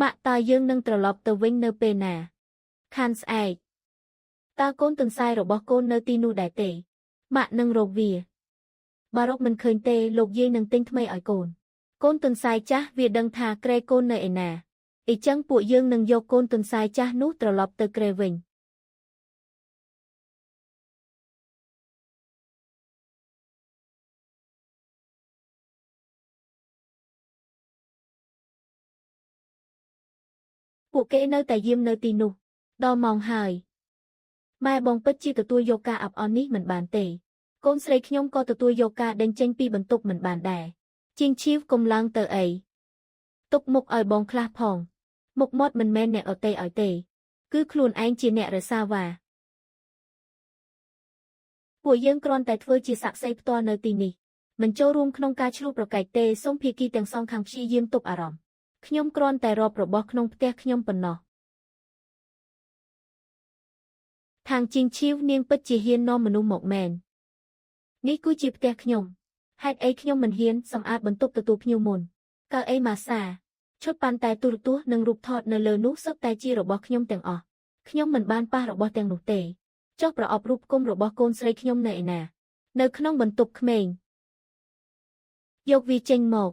ម៉ាក់តើយើងនឹងត្រឡប់ទៅវិញនៅពេលណាខានស្អែកតើកូនទន្សាយរបស់កូននៅទីនោះដែរទេម៉ាក់នឹងរកវាបើរកមិនឃើញទេលោកយាយនឹងទិញថ្មីឲ្យកូនទន្សាយចាស់វាដឹងថាក្រែកូននៅឯណាអ៊ីចឹងពួកយើងនឹងយកកូនទន្សាយចាស់នោះត្រឡប់ទៅក្រែវិញពួកគេនៅតែយាមនៅទីនោះដល់ម៉ោងហើយម៉ែបងពិតជាទទួលយកការអាប់អន់នេះមិនបានទេកូនស្រីខ្ញុំក៏ទទួលយកការដេញចេញពីបន្ទប់មិនបានដែរជាងឈីវកុំឡើងទៅអីទុកមុខឲ្យបងខ្លះផងមុខមាត់មិនមែនអ្នកអតេឲ្យទេគឺខ្លួនឯងជាអ្នករសាវ៉ាពួកយើងគ្រាន់តែធ្វើជាសាក្សីផ្ទាល់នៅទីនេះមិនចូលរួមក្នុងការឈ្លោះប្រកែកទេសូមភាគីទាំងសងខាងព្យាយាមទប់អារម្មណ៍ខ្ញុំគ្រាន់តែរាប់របស់ក្នុងផ្ទះខ្ញុំប៉ុណ្ណោះខាងជីងឈីវនាងពិតជាហ៊ាននាំមនុស្សមកមែននេះគឺជាផ្ទះខ្ញុំហេតុអីខ្ញុំមិនហ៊ានសម្អាតបន្ទប់ទទួលភ្ញៀវមុនកៅអីម៉ាសាឈុតប៉ាន់តែទូរទស្សន៍និងរូបថតនៅលើនោះសុទ្ធតែជារបស់ខ្ញុំទាំងអស់ខ្ញុំមិនបានប៉ះរបស់ទាំងនោះទេចុះប្រអប់រូបគុំរបស់កូនស្រីខ្ញុំនៅឯណានៅក្នុងបន្ទប់ក្មេងយកវាចេញមក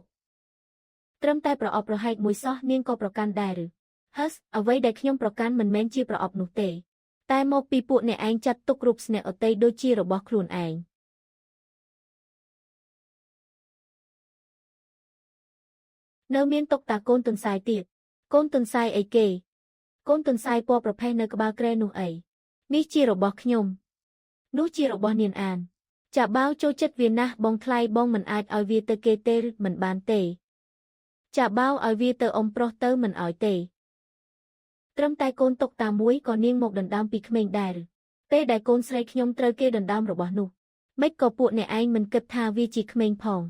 ត្រឹមតែប្រអប់រហែកមួយសោះនាងក៏ប្រកាន់ដែរឬហឹសអ្វីដែលខ្ញុំប្រកាន់មិនមែនជាប្រអប់នោះទេតែមកពីពួកអ្នកឯងចាត់ទុករូបស្នេហ៍អតីតដូចជារបស់ខ្លួនឯងនៅមានតុកតាកូនទន្សាយទៀតកូនទន្សាយអីគេកូនទន្សាយពណ៌ប្រផេះនៅក្បាលក្រែនោះអីនេះជារបស់ខ្ញុំនោះជារបស់នាងអានចាបាវចូលចិត្តវាណាស់បងថ្លៃបងមិនអាចឲ្យវាទៅគេទេមិនបានទេចាបាវឲ្យវាទៅអ៊ំប្រុសទៅមិនឲ្យទេត្រឹមតែកូនតុកតាមួយក៏នាងមកដណ្ដើមពីក្មេងដែរពេលដែលកូនស្រីខ្ញុំត្រូវគេដណ្ដើមរបស់នោះម៉េចក៏ពួកអ្នកឯងមិនគិតថាវាជាក្មេងផង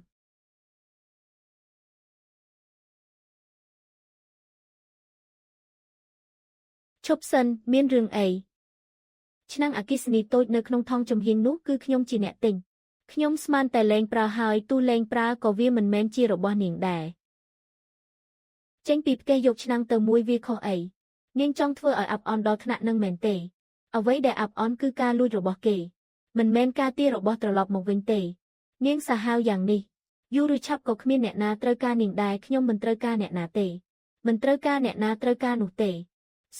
ឈប់សិនមានរឿងអីឆ្នាំងអគ្គិសនីតូចនៅក្នុងថង់ចំហៀងនោះគឺខ្ញុំជាអ្នកទិញខ្ញុំស្មានតែលែងប្រើហើយទូលែងប្រើក៏វាមិនមែនជារបស់នាងដែរចេញពីផ្ទះយកឆ្នាំងទៅមួយវាខុសអីនាងចង់ធ្វើឲ្យអាប់អន់ដល់ថ្នាក់នឹងមែនទេអ្វីដែលអាប់អន់គឺការលួចរបស់គេ មិនមែនការទាររបស់ត្រឡប់មកវិញទេនាងសាហាវយ៉ាងនេះយូរឬឆាប់ក៏គ្មានអ្នកណាត្រូវការនាងដែរខ្ញុំមិនត្រូវការអ្នកណាទេមិនត្រូវការអ្នកណាត្រូវការនោះទេ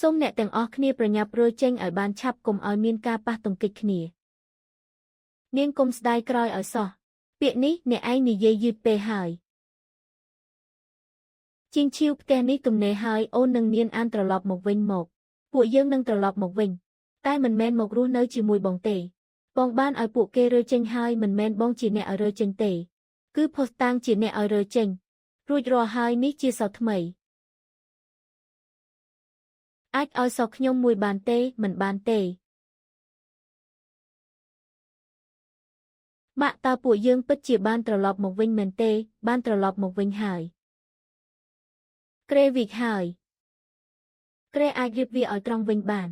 សូមអ្នកទាំងអស់គ្នាប្រញាប់រើចេញឲ្យបានឆាប់កុំឲ្យមានការប៉ះទង្គិចគ្នានាងកុំស្ដាយក្រោយឲ្យសោះពាក្យនេះអ្នកឯងនិយាយយឺតពេកហើយជាងឈីវផ្ទះនេះទំនេរហើយអូននឹងមានអានត្រឡប់មកវិញមកពួកយើងនឹងត្រឡប់មកវិញតែមិនមែនមករស់នៅជាមួយបងទេបងបានឲ្យពួកគេរើចេញហើយមិនមែនបងជាអ្នកឲ្យរើចេញទេគឺផុសតាងជាអ្នកឲ្យរើចេញរួចរាល់ហើយនេះជាសោថ្មីអាចឲ្យសោខ្ញុំមួយបានទេមិនបានទេម៉ាក់តើពួកយើងពិតជាបានត្រឡប់មកវិញមែនទេបានត្រឡប់មកវិញហើយក្រេវិកហើយក្រេអាចរៀបវាឲ្យត្រង់វិញបាន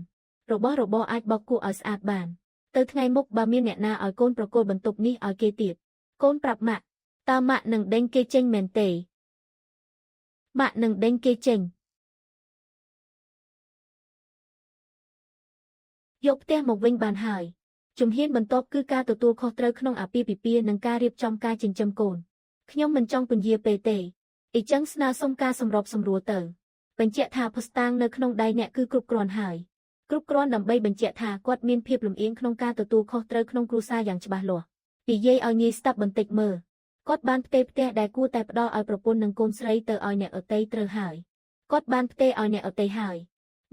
របស់របរអាចបោកគក់ឲ្យស្អាតបានទៅថ្ងៃមុខបើមានអ្នកណាឲ្យកូនប្រគល់បន្ទប់នេះឲ្យគេទៀតកូនប្រាប់ម៉ាក់តើម៉ាក់នឹងដេញគេចេញមែនទេម៉ាក់នឹងដេញគេចេញយកផ្ទះមកវិញបានហើយជំហានបន្ទាប់គឺការទទួលខុសត្រូវក្នុងអាពាហ៍ពិពាហ៍និងការរៀបចំការចិញ្ចឹមកូនខ្ញុំមិនចង់ពន្យាពេលទេអ៊ីចឹងស្នើសុំការសម្របសម្រួលទៅបញ្ជាក់ថាភស្តុតាងនៅក្នុងដៃអ្នកគឺគ្រប់គ្រាន់ហើយគ្រប់គ្រាន់ដើម្បីបញ្ជាក់ថាគាត់មានភាពលំអៀងក្នុងការទទួលខុសត្រូវក្នុងគ្រួសារយ៉ាងច្បាស់លាស់និយាយឲ្យងាយស្ដាប់បន្តិចមើលគាត់បានផ្ទេរផ្ទះដែលគួរតែផ្ដល់ឲ្យប្រពន្ធនិងកូនស្រីទៅឲ្យអ្នកអតីត្រូវហើយគាត់បានផ្ទេរឲ្យអ្នកអតីហើយ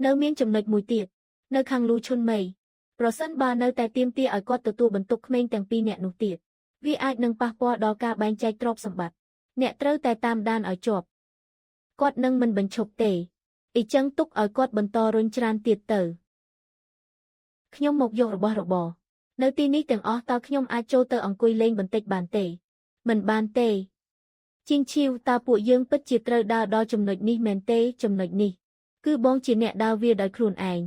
នៅមានចំណុចមួយទៀតនៅខាងលូឈុនមីប្រសិនបើនៅតែទាមទារឲ្យគាត់ទទួលបន្ទុកក្មេងទាំងពីរនាក់នោះទៀតវាអាចនឹងប៉ះពាល់ដល់ការបែងចែកទ្រព្យសម្បត្តិអ្នកត្រូវតែតាមដានឲ្យជាប់គាត់នឹងមិនបញ្ឈប់ទេអ៊ីចឹងទុកឲ្យគាត់បន្តរុញច្រានទៀតទៅខ្ញុំមកយករបស់របរនៅទីនេះទាំងអស់តើខ្ញុំអាចចូលទៅអង្គុយលេងបន្តិចបានទេមិនបានទេជាងឈីវតើពួកយើងពិតជាត្រូវដើរដល់ចំណុចនេះមែនទេចំណុចនេះគឺបងជាអ្នកដើរវាដោយខ្លួនឯង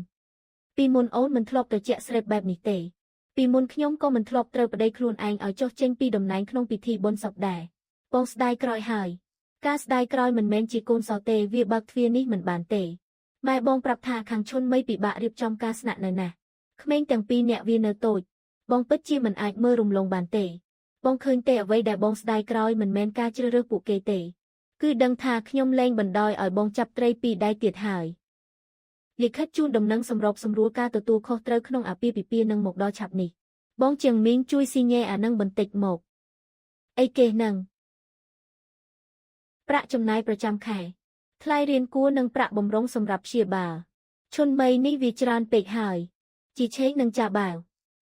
ពីមុនអូនមិនធ្លាប់ត្រជាក់ស្រេបបែបនេះទេពីមុនខ្ញុំក៏មិនធ្លាប់ត្រូវប្តីខ្លួនឯងឲ្យចុះចេញពីតំណែងក្នុងពិធីបុណ្យសពដែរបងស្ដាយក្រោយហើយការស្ដាយក្រោយមិនមែនជាកូនសោទេវាបើកទ្វារនេះមិនបានទេម៉ែបងប្រាប់ថាខាងឈុនមីពិបាករៀបចំការស្នាក់នៅណាស់ក្មេងទាំងពីរអ្នកវានៅតូចបងពិតជាមិនអាចមើលរំលងបានទេបងឃើញទេអ្វីដែលបងស្ដាយក្រោយមិនមែនការជ្រើសរើសពួកគេទេគឺដឹងថាខ្ញុំលែងបណ្ដោយឲ្យបងចាប់ត្រីពីដៃទៀតហើយលិខិតជូនដំណឹងសម្របសម្រួលការទទួលខុសត្រូវក្នុងអាពាហ៍ពិពាហ៍នឹងមកដល់ឆាប់នេះបងជាងមីងជួយស៊ីញ៉ែអានឹងបន្តិចមកអីគេនឹងប្រាក់ចំណាយប្រចាំខែថ្លៃរៀនគួរនិងប្រាក់បម្រុងសម្រាប់ព្យាបាលឈុនមីនេះវាច្រើនពេកហើយជីឆេងនឹងចាបាវ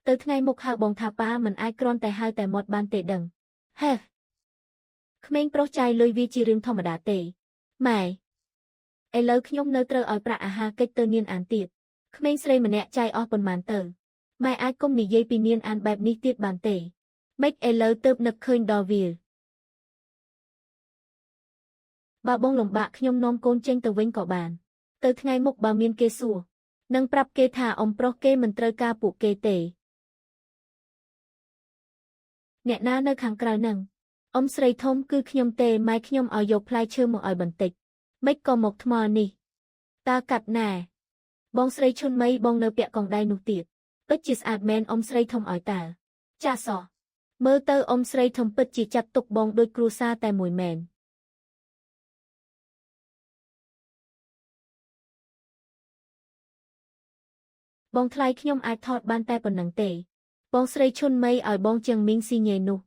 ទៅថ្ងៃមុខហៅបងថាប៉ាមិនអាចគ្រាន់តែហៅតែមាត់បានទេដឹងហេក្មេងប្រុសចាយលុយវាជារឿងធម្មតាទេម៉ែឥឡូវខ្ញុំនៅត្រូវឲ្យប្រាក់អាហារកិច្ចទៅនាងអានទៀតក្មេងស្រីម្នាក់ចាយអស់ប៉ុន្មានទៅម៉ែអាចកុំនិយាយពីនាងអានបែបនេះទៀតបានទេម៉េចឥឡូវទៅនឹកឃើញដល់វាបើបងលំបាកខ្ញុំនាំកូនចេញទៅវិញក៏បានទៅថ្ងៃមុខបើមានគេសួរនឹងប្រាប់គេថាអ៊ំប្រុសគេមិនត្រូវការពួកគេទេអ្នកណានៅខាងក្រៅនឹងអ៊ំស្រីធំគឺខ្ញុំទេម៉ែខ្ញុំឲ្យយកផ្លែឈើមកឲ្យបន្តិចមិនក៏មកថ្មនេះតើកាត់ណាបងស្រីឈុនមីបងនៅពាក់កងដៃនោះទៀតពិតជាស្អាតមែនអ៊ំស្រីធំឲ្យតើចាសោះមើលទៅអ៊ំស្រីធំពិតជាចាត់ទុកបងដូចគ្រួសារតែមួយមែនបងថ្លៃខ្ញុំអាចថតបានតែប៉ុណ្្នឹងទេបងស្រីឈុនមីឲ្យបងជាងមីងស៊ីញ៉េនោះ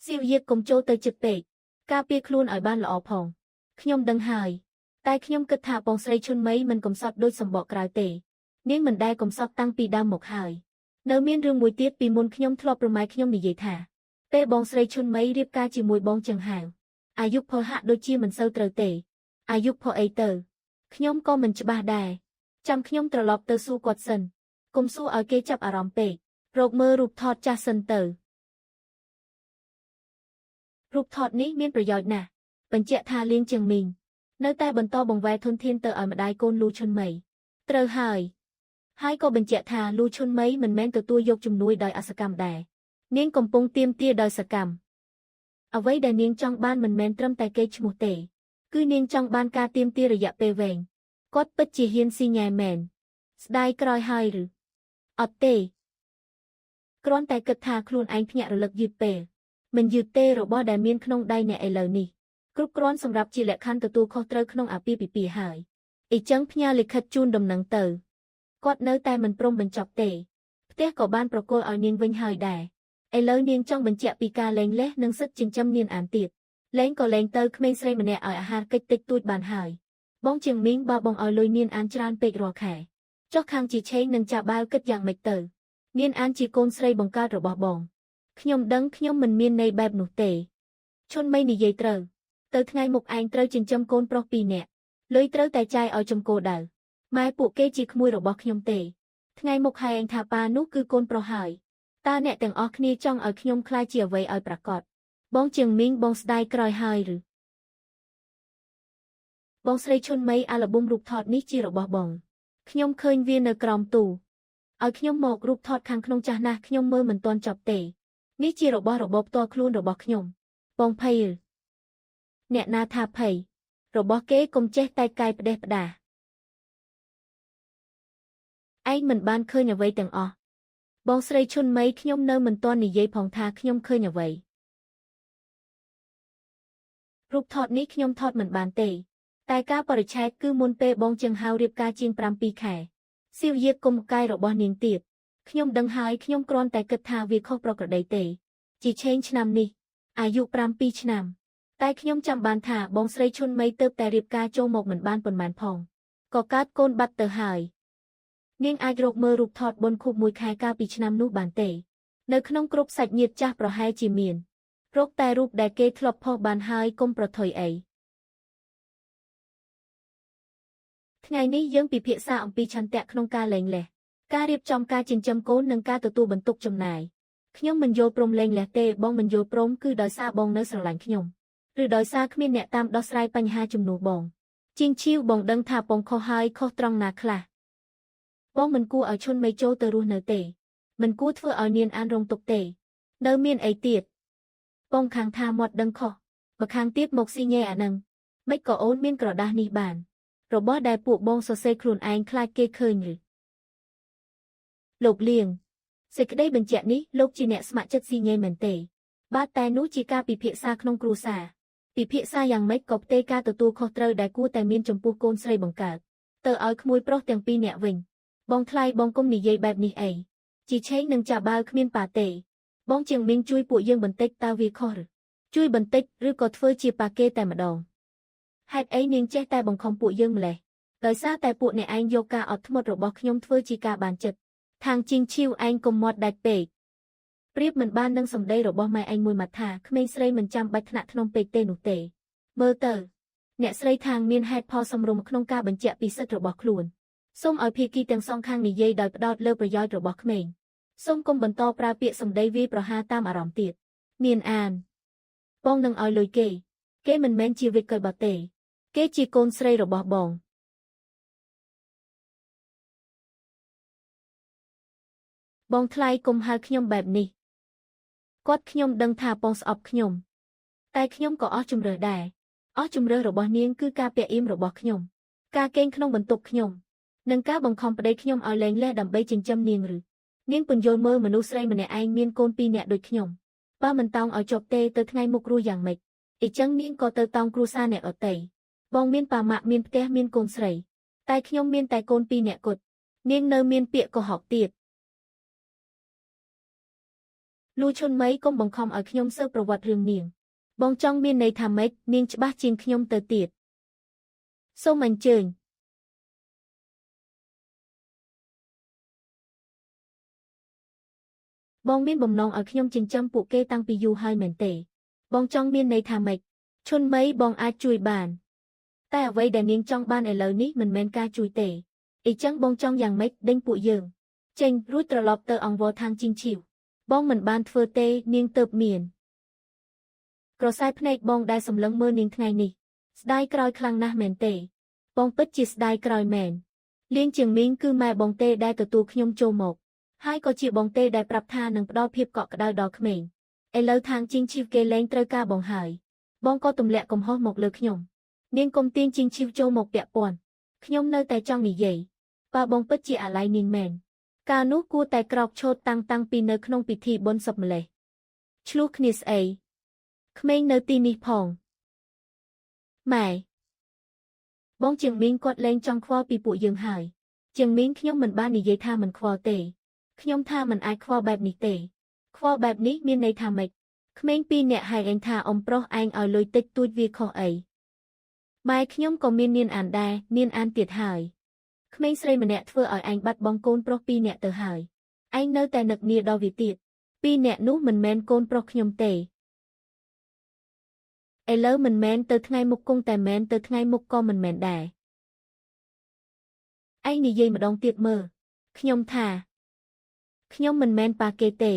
សៀវយាកកុំចូលទៅជិតពេកការពារខ្លួនឲ្យបានល្អផងខ្ញុំដឹងហើយតែខ្ញុំគិតថាបងស្រីឈុនមីមិនកំសត់ដូចសម្បកក្រៅទេនាងមិនដែលកំសត់តាំងពីដើមមកហើយនៅមានរឿងមួយទៀតពីមុនខ្ញុំធ្លាប់ប្រម៉ែខ្ញុំនិយាយថាពេលបងស្រីឈុនមីរៀបការជាមួយបងចឹងហៅអាយុផលហាក់ដូចជាមិនសូវត្រូវទេអាយុផលអីទៅខ្ញុំក៏មិនច្បាស់ដែរចាំខ្ញុំត្រឡប់ទៅសួរគាត់សិនកុំសួរឲ្យគេចាប់អារម្មណ៍ពេករកមើលរូបថតចាស់សិនទៅរូបថតនេះមានប្រយោជន៍ណាស់បញ្ជាក់ថាលៀងជាងមីងនៅតែបន្តបង្វែរធនធានទៅឲ្យម្ដាយកូនលូឈុនមីត្រូវហើយក៏បញ្ជាក់ថាលូឈុនមីមិនមែនទទួលយកជំនួយដោយអសកម្មដែរនាងកំពុងទាមទារដោយសកម្មអ្វីដែលនាងចង់បានមិនមែនត្រឹមតែគេឈ្មោះទេគឺនាងចង់បានការទាមទាររយៈពេលវែងគាត់ពិតជាហ៊ានស៊ីញ៉ែមែនស្ដាយក្រោយហើយឬអត់ទេ គ្រាន់តែគិតថាខ្លួនឯងភ្ញាក់រលឹកយឺតពេលមិនយឺតទេរបស់ដែលមានក្នុងដៃអ្នកឥឡូវនេះគ្រប់គ្រាន់សម្រាប់ជាលក្ខខណ្ឌទទួលខុសត្រូវក្នុងអាពាហ៍ពិពាហ៍ហើយអ៊ីចឹងផ្ញើលិខិតជូនដំណឹងទៅគាត់នៅតែមិនព្រមបញ្ចប់ទេផ្ទះក៏បានប្រគល់ឲ្យនាងវិញហើយដែរឥឡូវនាងចង់បញ្ជាក់ពីការលែងលេះនិងសិទ្ធិចិញ្ចឹមនាងអានទៀតលែងក៏លែងទៅក្មេងស្រីម្នាក់ឲ្យអាហារកិច្ចតិចតួចបានហើយបងជាងមីងបើបងឲ្យលុយនាងអានច្រើនពេករាល់ខែចុះខាងជាឆេងនិងចាបាវគិតយ៉ាងម៉េចទៅនាងអានជាកូនស្រីបង្កើតរបស់បងខ្ញុំដឹងខ្ញុំមិនមានន័យបែបនោះទេឈុនមីនិយាយត្រូវទៅថ្ងៃមុខឯងត្រូវចិញ្ចឹមកូនប្រុស2នាក់លុយត្រូវតែចាយឲ្យចំគោដៅម៉ែពួកគេជាក្មួយរបស់ខ្ញុំទេថ្ងៃមុខហើយឯងថាប៉ានោះគឺកូនប្រុសហើយតើអ្នកទាំងអស់គ្នាចង់ឲ្យខ្ញុំខ្លាចជាអ្វីឲ្យប្រកាសបងជាងមីងបងស្ដាយក្រោយហើយឬបងស្រីឈុនមីអាល់ប៊ុមរូបថតនេះជារបស់បងខ្ញុំឃើញវានៅក្រោមទូឲ្យខ្ញុំមករូបថតខាងក្នុងចាស់ណាស់ខ្ញុំមើលមិនទាន់ចប់ទេនេះជារបស់របបផ្ទាល់ខ្លួនរបស់ខ្ញុំបងភ័យអ្នកណាថាភ័យរបស់គេកុំចេះតែកាយផ្ដេសផ្ដាសឯងមិនបានឃើញអ្វីទាំងអស់បងស្រីឈុនមីខ្ញុំនៅមិនទាន់និយាយផងថាខ្ញុំឃើញអ្វីរូបថតនេះខ្ញុំថតមិនបានទេតែការបរិច្ឆេទគឺមុនពេលបងចឹងហៅរៀបការជាង7 ខែសៀវយាគុំកាយរបស់នាងទៀតខ្ញុំដឹងហើយខ្ញុំគ្រាន់តែគិតថាវាខុសប្រក្រតីទេជីឆេងឆ្នាំនេះអាយុ7 ឆ្នាំតែខ្ញុំចាំបានថាបងស្រីឈុនមីទើបតែរៀបការចូលមកមិនបានប៉ុន្មានផងក៏កើតកូនបាត់ទៅហើយនាងអាចរកមើលរូបថតបុណ្យខួប1 ខែកាលពីឆ្នាំនោះបានទេនៅក្នុងគ្រប់សាច់ញាតិចាស់ប្រហែលជាមានរកតែរូបដែលគេធ្លាប់ផុសបានហើយកុំប្រថុយអីថ្ងៃនេះយើងពិភាក្សាអំពីឆន្ទៈក្នុងការលែងលេះការរៀបចំការចិញ្ចឹមកូននិងការទទួលបន្ទុកចំណាយខ្ញុំមិនយល់ព្រមលែងលេះទេបងមិនយល់ព្រមគឺដោយសារបងនៅស្រឡាញ់ខ្ញុំឬដោយសារគ្មានអ្នកតាមដោះស្រាយបញ្ហាជំនួសបងជាងឈីវបងដឹងថាបងខុសហើយខុសត្រង់ណាខ្លះបងមិនគួរឲ្យឈុនមីចូលទៅរស់នៅទេមិនគួរធ្វើឲ្យនាងអានរងទុកទេនៅមានអីទៀតបងខាងថាមាត់ដឹងខុសម្ខាងទៀតមកស៊ីញ៉ែអានឹងមិនក៏អូនមានក្រដាស់នេះបានរបស់ដែលពួកបងសរសេរខ្លួនឯងខ្លាចគេឃើញឬលោកលៀងសេចក្តីបញ្ជាក់នេះលោកជាអ្នកស្ម័គ្រចិត្តស៊ីញ៉ែមែនទេបាទតែនោះជាការពិភាក្សាក្នុងគ្រួសារពិភាក្សាយ៉ាងម៉េចក៏ផ្ទេរការទទួលខុសត្រូវដែលគួរតែមានចំពោះកូនស្រីបង្កើតទៅឲ្យក្មួយប្រុសទាំង2នាក់វិញបងថ្លៃបងគុំនិយាយបែបនេះអីជីឆេងនឹងចាបាវគ្មានប៉ាទេបងជាងមីងជួយពួកយើងបន្តិចតើវាខុសឬជួយបន្តិចឬក៏ធ្វើជាប៉ាគេតែម្ដងហេតុអីនាងចេះតែបង្ខំពួកយើងម្លេះដោយសារតែពួកអ្នកឯងយកការអត់ធ្មត់របស់ខ្ញុំធ្វើជាការបានចិត្តខាងជីងឈីវឯងកុំមាត់ដាច់ពេកប្រៀបមិនបាននឹងសម្ដីរបស់ម៉ែឯងមួយម៉ាត់ថាក្មេងស្រីមិនចាំបាច់ថ្នាក់ក្នុងពេកទេនោះទេមើលទៅអ្នកស្រីខាងមានហេតុផលសមរម្យក្នុងការបញ្ជាក់ពីសិទ្ធិរបស់ខ្លួនសូមឲ្យភាគីទាំងសងខាងនិយាយដោយផ្ដោតលើប្រយោជន៍របស់ក្មេងសូមកុំបន្តប្រើពាក្យសម្ដីវាយប្រហារតាមអារម្មណ៍ទៀតមានអានបងនឹងឲ្យលុយគេមិនមែនជាវិកលបទេគេជាកូនស្រីរបស់បងថ្លៃកុំហៅខ្ញុំបែបនេះគាត់ខ្ញុំដឹងថាបងស្អប់ខ្ញុំតែខ្ញុំក៏អស់ជំរឿសដែរអស់ជំរឿសរបស់នាងគឺការពាក់អៀមរបស់ខ្ញុំការកេងក្នុងបន្ទប់ខ្ញុំនិងការបង្ខំប្តីខ្ញុំឲ្យលែងលេះដើម្បីចិញ្ចឹមនាងឬនាងពន្យល់មើលមនុស្សស្រីម្នាក់ឯងមានកូន2នាក់ដូចខ្ញុំបើមិនតោងឲ្យចប់ទេទៅថ្ងៃមុខរស់យ៉ាងម៉េចអ៊ីចឹងនាងក៏ទៅតោងគ្រួសារអ្នកអតីបងមានប៉ាម៉ាក់មានផ្ទះមានកូនស្រីតែខ្ញុំមានតែកូន2នាក់គត់នាងនៅមានពាក្យកុហកទៀតលូឈុនមីកុំបង្ខំឲ្យខ្ញុំស៊ើបប្រវត្តិរឿងនាងបងចង់មានន័យថាម៉េចនាងច្បាស់ជាងខ្ញុំទៅទៀតសូមអញ្ជើញបងមានបំណងឲ្យខ្ញុំចិញ្ចឹមពួកគេតាំងពីយូរហើយមែនទេបងចង់មានន័យថាម៉េចឈុនមីបងអាចជួយបានតែអ្វីដែលនាងចង់បានឥឡូវនេះមិនមែនការជួយទេអីចឹងបងចង់យ៉ាងម៉េចដេញពួកយើងចេញរួចត្រឡប់ទៅអង្វរທາງជីងឈីវបងមិនបានធ្វើទេនាងទៅមានក្រសែភ្នែកបងដែលសម្លឹងមើលនាងថ្ងៃនេះស្ដាយក្រោយខ្លាំងណាស់មែនទេបងពិតជាស្ដាយក្រោយមែនលៀងជាងមីងគឺម៉ែបងទេដែលទទួលខ្ញុំចូលមកហើយក៏ជាបងទេដែលប្រាប់ថានឹងផ្ដល់ភាពកក់ក្ដៅដល់ក្មេងឥឡូវທາງជីងឈីវគេលែងត្រូវការបងហើយបងក៏ទម្លាក់កំហុសមកលើខ្ញុំនាងកុំទាញជីងឈីវចូលមកពាក់ព័ន្ធខ្ញុំនៅតែចង់និយាយបើបងពិតជាអាឡ័យនាងមែន ការនោះគួរតែក្រោកឈរតាំងពីនៅក្នុងពិធីបុណ្យសពម្លេះឆ្លោះគ្នាស្អីក្មេងនៅទីនេះផងម៉ែបងជាងមីងគាត់លែងចង់ខ្វល់ពីពួកយើងហើយជាងមីងខ្ញុំមិនបាននិយាយថាមិនខ្វល់ទេខ្ញុំថាមិនអាចខ្វល់បែបនេះទេខ្វល់បែបនេះមានន័យថាម៉េចក្មេងពីរនាក់ហែកឯងថាអ៊ំប្រុសឯងឲ្យលុយតិចតួចវាខុសអីម៉ែខ្ញុំក៏មាននាងអានដែរនាងអានទៀតហើយក្មេងស្រីម្នាក់ធ្វើឲ្យឯងបាត់បង់កូនប្រុសពីរនាក់ទៅហើយឯងនៅតែនឹកនាដល់វាទៀតពីរនាក់នោះមិនមែនកូនប្រុសខ្ញុំទេឥឡូវមិនមែនទៅថ្ងៃមុខគង់តែមែនទៅថ្ងៃមុខក៏មិនមែនដែរឯងនិយាយម្ដងទៀតមើលខ្ញុំថាខ្ញុំមិនមែនប៉ាគេទេ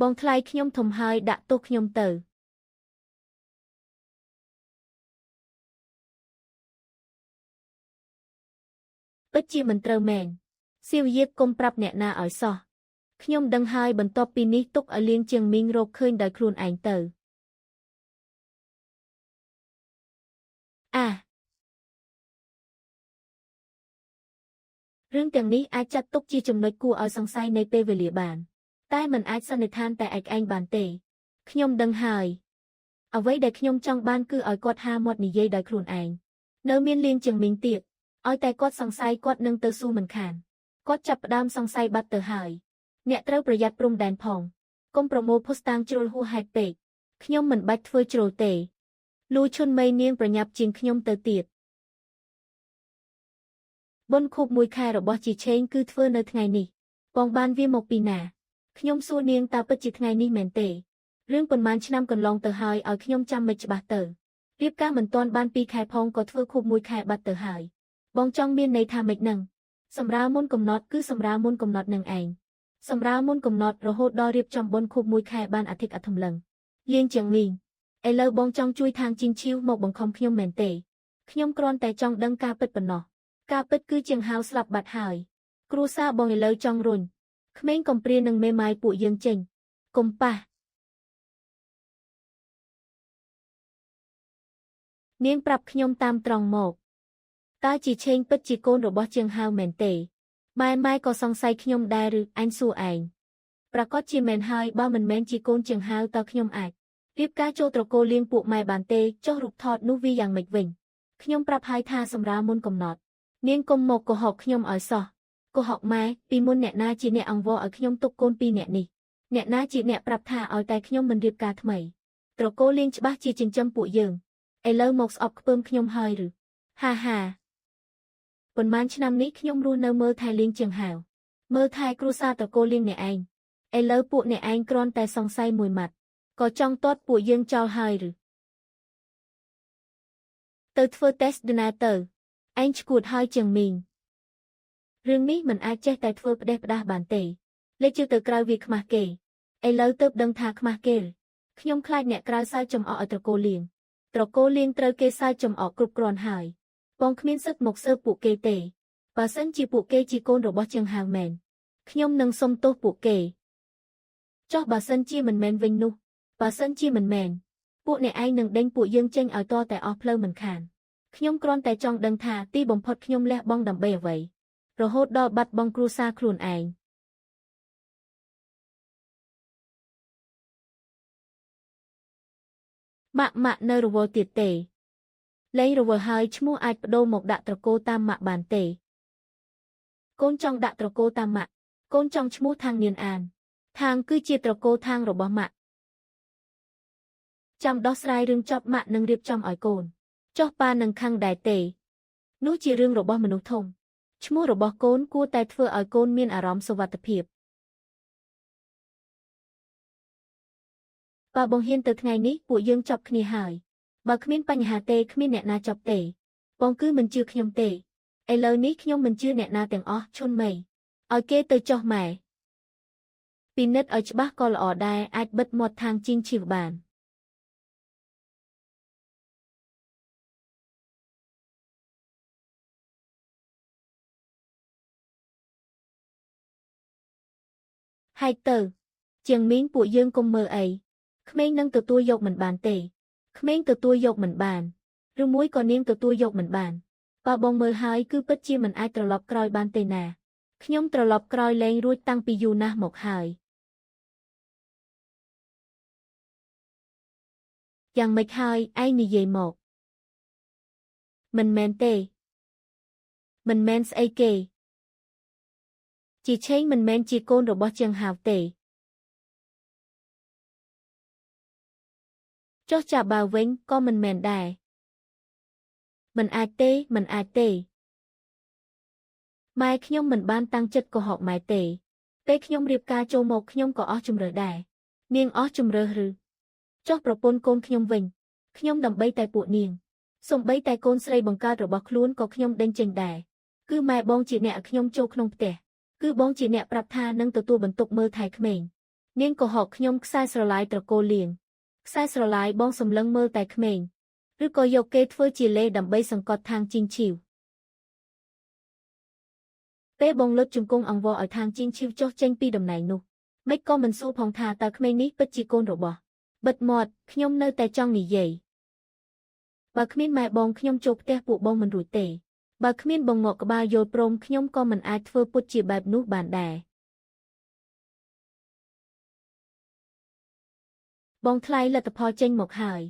បងថ្លៃខ្ញុំធំហើយដាក់ទោសខ្ញុំទៅពិតជាមិនត្រូវមែនសៀវយាបកុំប្រាប់អ្នកណាឲ្យសោះខ្ញុំដឹងហើយបន្ទាប់ពីនេះទុកឲ្យលៀងជាងមីងរកឃើញដោយខ្លួនឯងទៅរឿងទាំងនេះអាចចាត់ទុកជាចំណុចគួរឲ្យសង្ស័យនៃពេលវេលាបានតែមិនអាចសន្និដ្ឋានតែឯងបានទេខ្ញុំដឹងហើយអ្វីដែលខ្ញុំចង់បានគឺឲ្យគាត់ហាមាត់និយាយដោយខ្លួនឯងនៅមានលៀងជាងមីងទៀតឲ្យតែគាត់សង្ស័យគាត់នឹងទៅស៊ូមិនខានគាត់ចាប់ផ្ដើមសង្ស័យបាត់ទៅហើយអ្នកត្រូវប្រយ័ត្នព្រំដែនផងកុំប្រមូលភស្តុតាងជ្រុលហួសហេតុពេកខ្ញុំមិនបាច់ធ្វើជ្រុលទេលូឈុនមេនាងប្រញាប់ជាងខ្ញុំទៅទៀតបុណ្យខួប1 ខែរបស់ជីឆេងគឺធ្វើនៅថ្ងៃនេះបងបានវាមកពីណាខ្ញុំសួរនាងតើពិតជាថ្ងៃនេះមែនទេរឿងប៉ុន្មានឆ្នាំកន្លងទៅហើយឲ្យខ្ញុំចាំមិនច្បាស់ទៅរៀបការមិនទាន់បាន2 ខែផងក៏ធ្វើខួប1 ខែបាត់ទៅហើយបងចង់មានន័យថាម៉េចនឹងសម្រាលមុនកំណត់គឺសម្រាលមុនកំណត់នឹងឯងសម្រាលមុនកំណត់រហូតដល់រៀបចំបុណ្យខួប1 ខែបានអាទិត្យអធំលឹងលៀងជាងមីងឥឡូវបងចង់ជួយທາງជីងឈៀវមកបង្ខំខ្ញុំមែនទេខ្ញុំគ្រាន់តែចង់ដឹងការពិតប៉ុណ្ណោះការពិតគឺជាងហៅស្លាប់បាត់ហើយគ្រួសារបងឥឡូវចង់រុញក្មេងកំព្រានឹងមេម៉ាយពួកយើងចេញកុំប៉ះនាងប្រាប់ខ្ញុំតាមត្រង់មកតើជីឆេងពិតជាកូនរបស់ជាងហៅមែនទេម៉ែក៏សង្ស័យខ្ញុំដែរឬអញសួរឯងប្រកាសជាមែនហើយបើមិនមែនជាកូនជាងហៅតើខ្ញុំអាចរៀបការចូលត្រកូលលៀងពួកម៉ែបានទេចុះរូបថតនោះវាយ៉ាងម៉េចវិញខ្ញុំប្រាប់ហើយថាសម្រាលមុនកំណត់នាងកុំមកកុហកខ្ញុំឲ្យសោះកុហកម៉ែពីមុនអ្នកណាជាអ្នកអង្វរឲ្យខ្ញុំទុកកូនពីរអ្នកនេះអ្នកណាជាអ្នកប្រាប់ថាឲ្យតែខ្ញុំមិនរៀបការថ្មីត្រកូលលៀងច្បាស់ជាចិញ្ចឹមពួកយើងឥឡូវមកស្អប់ខ្ពើមខ្ញុំហើយឬហាប៉ុន្មានឆ្នាំនេះខ្ញុំរស់នៅមើលថែលៀងជាងហៅមើលថែគ្រួសារត្រកូលលៀងអ្នកឯងឥឡូវពួកអ្នកឯងគ្រាន់តែសង្ស័យមួយម៉ាត់ក៏ចង់ទាត់ពួកយើងចោលហើយឬទៅធ្វើតេស្តDNAទៅឯងឈួតហើយជាងមីងរឿងនេះមិនអាចចេះតែធ្វើផ្ដេសផ្ដាសបានទេលេចជឿទៅក្រៅវាខ្មាស់គេឥឡូវទៅដឹងថាខ្មាស់គេខ្ញុំខ្លាចអ្នកក្រៅសើចចំអកឲ្យត្រកូលលៀងត្រូវគេសើចចំអកគ្រប់គ្រាន់ហើយបងគ្មានសិទ្ធិមកស៊ើបពួកគេទេបើសិនជាពួកគេជាកូនរបស់ជាងហៅមែនខ្ញុំនឹងសុំទោសពួកគេចុះបើសិនជាមិនមែនវិញនោះបើសិនជាមិនមែនពួកអ្នកឯងនឹងដេញពួកយើងចេញឲ្យតតែអស់ផ្លូវមិនខានខ្ញុំគ្រាន់តែចង់ដឹងថាទីបំផុតខ្ញុំលះបង់ដើម្បីអ្វីរហូតដល់បាត់បង់គ្រួសារខ្លួនឯងម៉ាក់នៅរវល់ទៀតទេលែងរវល់ហើយឈ្មោះអាចបដូរមកដាក់ត្រកូលតាមម៉ាក់បានទេកូនចង់ដាក់ត្រកូលតាមម៉ាក់កូនចង់ឈ្មោះທາງនាងអានທາງគឺជាត្រកូលທາງរបស់ម៉ាក់ចាំដោះស្រាយរឿងចប់ម៉ាក់នឹងរៀបចំឲ្យកូនចុះប៉ានឹងខឹងដែរទេនោះជារឿងរបស់មនុស្សធំឈ្មោះរបស់កូនគួរតែធ្វើឲ្យកូនមានអារម្មណ៍សុវត្ថិភាពបើបងហ៊ានទៅថ្ងៃនេះពួកយើងចប់គ្នាហើយបើគ្មានបញ្ហាទេគ្មានអ្នកណាចប់ទេបងគឺមិនជឿខ្ញុំទេឥឡូវនេះខ្ញុំមិនជឿអ្នកណាទាំងអស់ឈុនមីឲ្យគេទៅចុះម៉ែពិនិត្យឲ្យច្បាស់ក៏ល្អដែរអាចបិទមាត់ທາງជីងឈីវបានហែកទៅជាងមីងពួកយើងកុំមើលអីក្មេងនឹងទទួលយកមិនបានទេក្មេងទទួលយកមិនបាន ឬមួយក៏នាងទទួលយកមិនបានបើបងមើលហើយគឺពិតជាមិនអាចត្រឡប់ក្រោយបានទេណាខ្ញុំត្រឡប់ក្រោយលែងរួចតាំងពីយូរណាស់មកហើយយ៉ាងម៉េចហើយឯងនិយាយមកមិនមែនទេមិនមែនស្អីគេជីឆេងមិនមែនជាកូនរបស់ជាងហាវទេចុះចាបើវិញក៏មិនមែនដែរមិនអាចទេមិនអាចទេម៉ែខ្ញុំមិនបានតាំងចិត្តកុហកម៉ែទេពេលខ្ញុំរៀបការចូលមកខ្ញុំក៏អស់ជំរឿដែរនាងអស់ជំរឿឬចុះប្រពន្ធកូនខ្ញុំវិញខ្ញុំដើម្បីតែពួកនាងសូម្បីតែកូនស្រីបង្កើតរបស់ខ្លួនក៏ខ្ញុំដេញចេញដែរគឺម៉ែបងជាអ្នកឲ្យខ្ញុំចូលក្នុងផ្ទះគឺបងជាអ្នកប្រាប់ថានឹងទទួលបន្ទុកមើលថែក្មេងនាងកុហកខ្ញុំខ្សែស្រឡាយត្រកូលលៀងខ្សែស្រឡាយបងសម្លឹងមើលតែក្មេងឬក៏យកគេធ្វើជាលេដើម្បីសង្កត់ທາງជីងឈីវពេលបងលុតជង្គង់អង្វរឲ្យທາງជីងឈីវចុះចេញពីតំណែងនោះមិនក៏មិនសួរផងថាតើក្មេងនេះពិតជាកូនរបស់បិទមាត់ខ្ញុំនៅតែចង់និយាយបើគ្មានម៉ែបងខ្ញុំចូលផ្ទះពួកបងមិនរួចទេបើគ្មានបងងក់ក្បាលយល់ព្រមខ្ញុំក៏មិនអាចធ្វើពុតជាបែបនោះបានដែរបងថ្លៃលទ្ធផលចេញមកហើយ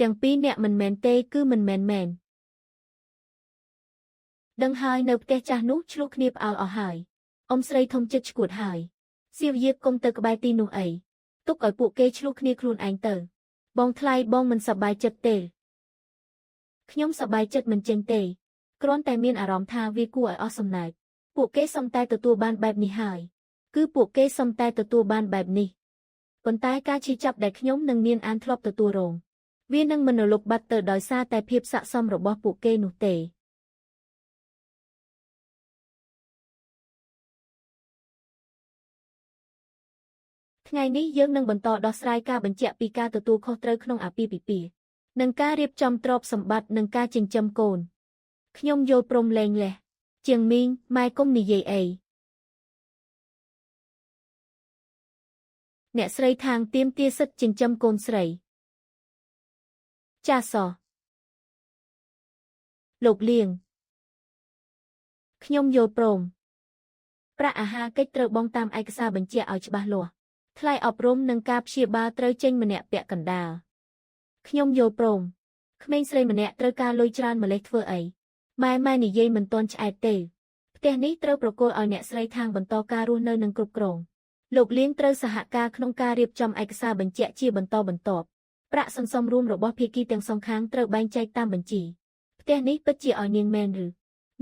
ទាំងពីរអ្នកមិនមែនទេគឺមិនមែនមែនដឹងហើយនៅផ្ទះចាស់នោះឆ្លោះគ្នាផ្អើលអស់ហើយអ៊ំស្រីធំចិត្តឈួតហើយសៀវយាបគុំទៅក្បែរទីនោះអីទុកឲ្យពួកគេឆ្លោះគ្នាខ្លួនឯងទៅបងថ្លៃបងមិនសប្បាយចិត្តទេខ្ញុំសប្បាយចិត្តមិនចេញទេគ្រាន់តែមានអារម្មណ៍ថាវាគួរឲ្យអស់សំណើចពួកគេសុំតែទទួលបានបែបនេះហើយគឺពួកគេសុំតែទទួលបានបែបនេះប៉ុន្តែការឈឺចាប់ដែលខ្ញុំនិងនាងអានធ្លាប់ទទួលរងវានឹងមិនរលត់បាត់ទៅដោយសារតែភាពស័ក្តិសមរបស់ពួកគេនោះទេថ្ងៃនេះយើងនឹងបន្តដោះស្រាយការបញ្ជាក់ពីការទទួលខុសត្រូវក្នុងអាពាហ៍ពិពាហ៍និងការរៀបចំទ្រព្យសម្បត្តិនិងការចិញ្ចឹមកូនខ្ញុំយល់ព្រមលែងលះជាងមីងម៉ែកុំនិយាយអីអ្នកស្រីທາງទាមទារសិទ្ធិចិញ្ចឹមកូនស្រីចាសសលោកលៀងខ្ញុំយល់ព្រមប្រាក់អាហារកិច្ចត្រូវបង់តាមឯកសារបញ្ជាក់ឲ្យច្បាស់លាស់ថ្លៃអប់រំនិងការព្យាបាលត្រូវចេញម្នាក់ពាក់កណ្ដាលខ្ញុំយល់ព្រមក្មេងស្រីម្នាក់ត្រូវការលុយច្រើនម្លេះធ្វើអីម៉ែនិយាយមិនទាន់ឆ្អែតទេផ្ទះនេះត្រូវប្រគល់ឲ្យអ្នកស្រីທາງបន្តការរស់នៅនិងគ្រប់គ្រងលោកលៀងត្រូវសហការក្នុងការរៀបចំឯកសារបញ្ជាក់ជាបន្តបន្ទាប់ប្រាក់សន្សំរួមរបស់ភាគីទាំងសងខាងត្រូវបែងចែកតាមបញ្ជីផ្ទះនេះពិតជាឲ្យនាងមែនឬ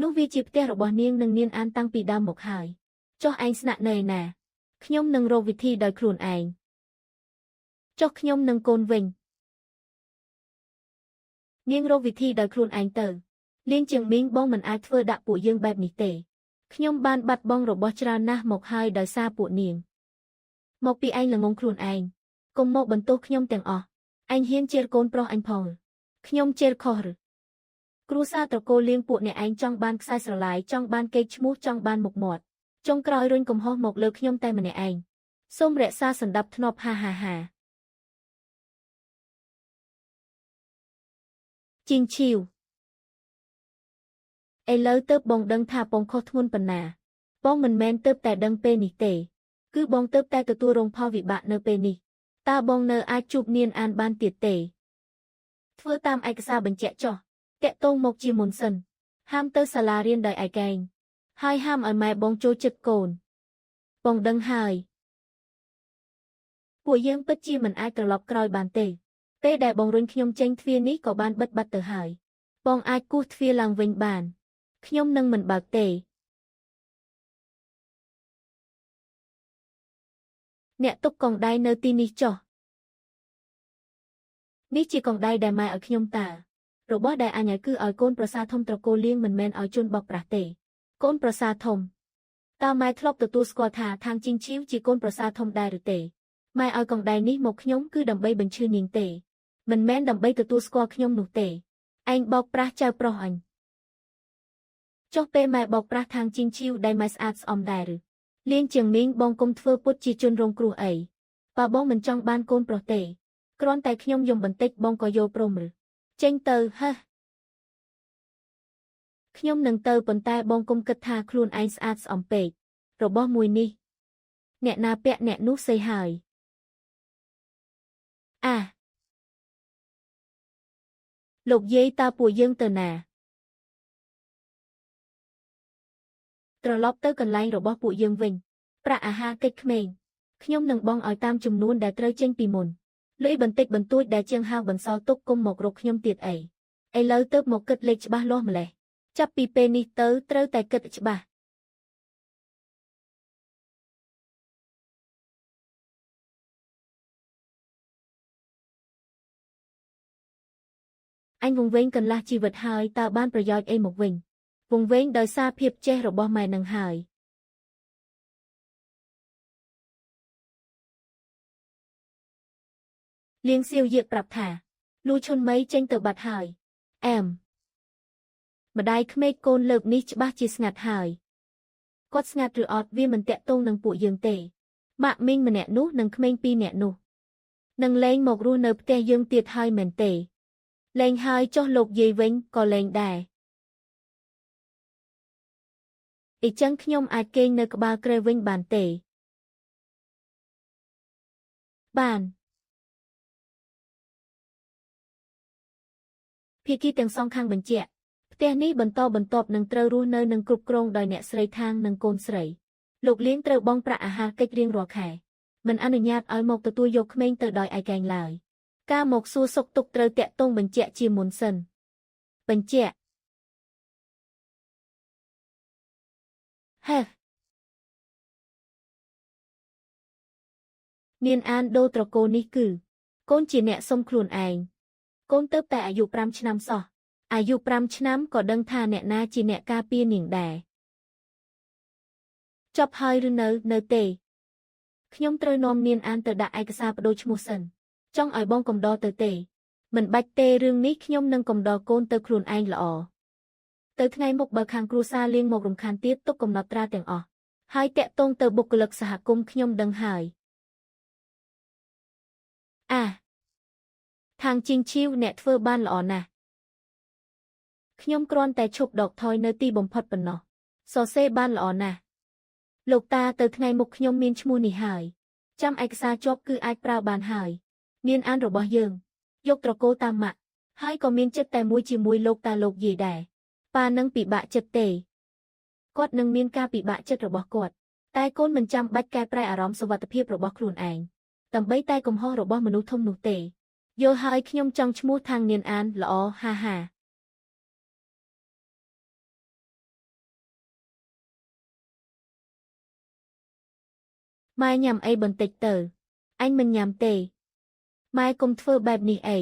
នោះវាជាផ្ទះរបស់នាងនិងនាងអានតាំងពីដើមមកហើយចុះឯងស្នាក់នៅឯណាខ្ញុំនឹងរកវិធីដោយខ្លួនឯងចុះខ្ញុំនឹងកូនវិញនាងរកវិធីដោយខ្លួនឯងទៅលៀងជាងមីងបងមិនអាចធ្វើដាក់ពួកយើងបែបនេះទេខ្ញុំបានបាត់បង់របស់ច្រើនណាស់មកហើយដោយសារពួកនាងមកពីឯងល្ងងខ្លួនឯងកុំមកបន្ទោសខ្ញុំទាំងអស់ឯងហ៊ានជេរកូនប្រុសអញផងខ្ញុំជេរខុសឬគ្រួសារត្រកូលលៀងពួកអ្នកឯងចង់បានខ្សែស្រឡាយចង់បានកេរ្តិ៍ឈ្មោះចង់បានមុខមាត់ចុងក្រោយរុញកំហុសមកលើខ្ញុំតែម្នាក់ឯងសូមរក្សាសណ្ដាប់ធ្នាប់ហាជីងឈីវឥឡូវទើបបងដឹងថាបងខុសធ្ងន់ប៉ុណ្ណាបងមិនមែនទើបតែដឹងពេលនេះទេគឺបងទើបតែទទួលរងផលវិបាកនៅពេលនេះតើបងនៅអាចជួបនាងអានបានទៀតទេធ្វើតាមឯកសារបញ្ជាក់ចុះតាក់ទងមកជាមុនសិនហាមទៅសាលារៀនដោយឯកឯងហើយហាមឲ្យម៉ែបងចូលចិត្តកូនបងដឹងហើយពួកយើងពិតជាមិនអាចត្រឡប់ក្រោយបានទេពេលដែលបងរុញខ្ញុំចេញទ្វារនេះក៏បានបិទបាត់ទៅហើយបងអាចគោះទ្វារឡើងវិញបានខ្ញុំនឹងមិនបើកទេអ្នកទុកកងដៃនៅទីនេះចុះនេះជាកងដៃដែលម៉ែឲ្យខ្ញុំតារបស់ដែលអញឲ្យគឺឲ្យកូនប្រសារធំត្រកូលលៀងមិនមែនឲ្យជនបោកប្រាស់ទេកូនប្រសារធំតើម៉ែធ្លាប់ទទួលស្គាល់ថាທາງជីងឈីវជាកូនប្រសារធំដែរឬទេម៉ែឲ្យកងដៃនេះមកខ្ញុំគឺដើម្បីបញ្ឈឺនាងទេមិនមែនដើម្បីទទួលស្គាល់ខ្ញុំនោះទេឯងបោកប្រាស់ចៅប្រុសអញចុះពេលម៉ែបោកប្រាស់ທາងជីងឈីវដែលម៉ែស្អាតស្អំដែរឬលៀងជាងមីងបងគុំធ្វើពុតជាជនរងគ្រោះអីបើបងមិនចង់បានកូនប្រុសទេគ្រាន់តែខ្ញុំយំបន្តិចបងក៏យល់ព្រមឬចេញទៅហេះ ខ្ញុំនឹងទៅប៉ុន្តែបងកុំគិតថាខ្លួនឯងស្អាតស្អំពេករបស់មួយនេះអ្នកណាពាក់អ្នកនោះសេហើយលោកយាយតើពួកយើងទៅណាត្រឡប់ទៅកន្លែងរបស់ពួកយើងវិញប្រាក់អាហារកិច្ចក្មេងខ្ញុំនឹងបង់ឲ្យតាមចំនួនដែលត្រូវចេញពីមុនលុយបន្តិចបន្តួចដែលជាងហៅបន្សល់ទុកគុំមករកខ្ញុំទៀតអីឥឡូវទៅមកគិតលេខច្បាស់លាស់ម្លេះចាប់ពីពេលនេះទៅត្រូវតែគិតច្បាស់អញវង្វេងកន្លះជីវិតហើយតើបានប្រយោជន៍អីមកវិញវង្វេងដោយសារភាពចេះរបស់ម៉ែនឹងហើយលៀងសៀវយាកប្រាប់ថាលូឈុនមីចេញទៅបាត់ហើយម្ដាយក្មេកកូនលើកនេះច្បាស់ជាស្ងាត់ហើយគាត់ស្ងាត់ឬអត់វាមិនតាក់ទងនឹងពួកយើងទេម៉ាក់មីងម្នាក់នោះនិងក្មេងពីរនាក់នោះនឹងលែងមករស់នៅផ្ទះយើងទៀតហើយមែនទេលែងហើយចុះលោកយាយវិញក៏លែងដែរអីចឹងខ្ញុំអាចគេងនៅក្បាលគ្រែវិញបានទេបានភាគីទាំងសងខាងបញ្ជាក់ផ្ទះនេះបន្តបន្ទាប់នឹងត្រូវរស់នៅនឹងគ្រប់គ្រងដោយអ្នកស្រីខាងនិងកូនស្រីលោកលៀងត្រូវបង់ប្រាក់អាហារកិច្ចរៀងរាល់ខែមិនអនុញ្ញាតឲ្យមកទទួលយកក្មេងទៅដោយឯកឯងឡើយការមកសួរសុខទុក្ខត្រូវតាក់ទងបញ្ជាក់ជាមុនសិនបញ្ជាក់មានអានដូរត្រកូលនេះគឺកូនជាអ្នកសុំខ្លួនឯងកូនទៅតែអាយុ5ឆ្នាំសោះអាយុ5ឆ្នាំក៏ដឹងថាអ្នកណាជាអ្នកការពារនាងដែរចប់ហើយឬនៅទេខ្ញុំត្រូវនាំនាងអានទៅដាក់ឯកសារបដូរឈ្មោះសិនចង់ឲ្យបងកំដរទៅទេមិនបាច់ទេរឿងនេះខ្ញុំនឹងកំដរកូនទៅខ្លួនឯងល្អទៅថ្ងៃមុខបើខាងគ្រួសារលៀងមករំខានទៀតទុកកំណត់ត្រាទាំងអស់ហើយតាក់ទងទៅបុគ្គលិកសហគមន៍ខ្ញុំដឹងហើយខាងជីងឈីវអ្នកធ្វើបានល្អណាស់ខ្ញុំគ្រាន់តែឈប់ដកថយនៅទីបំផុតប៉ុណ្ណោះសរសេរបានល្អណាស់លោកតាទៅថ្ងៃមុខខ្ញុំមានឈ្មោះនេះហើយចាំឯកសារជាប់គឺអាចប្រើបានហើយមានអានរបស់យើងយកត្រកូលតាមម៉ាក់ហើយក៏មានចិត្តតែមួយជាមួយលោកតាលោកយាយដែរប៉ានឹងពិបាកចិត្តទេគាត់នឹងមានការពិបាកចិត្តរបស់គាត់តែកូនមិនចាំបាច់កែប្រែអារម្មណ៍សុវត្ថិភាពរបស់ខ្លួនឯងដើម្បីតែកំហុសរបស់មនុស្សធំនោះទេយល់ហើយខ្ញុំចង់ឈ្មោះខាងនាងអានល្អហាម៉ែញ៉ាំអីបន្តិចទៅអញមិនញ៉ាំទេម៉ែកុំធ្វើបែបនេះអី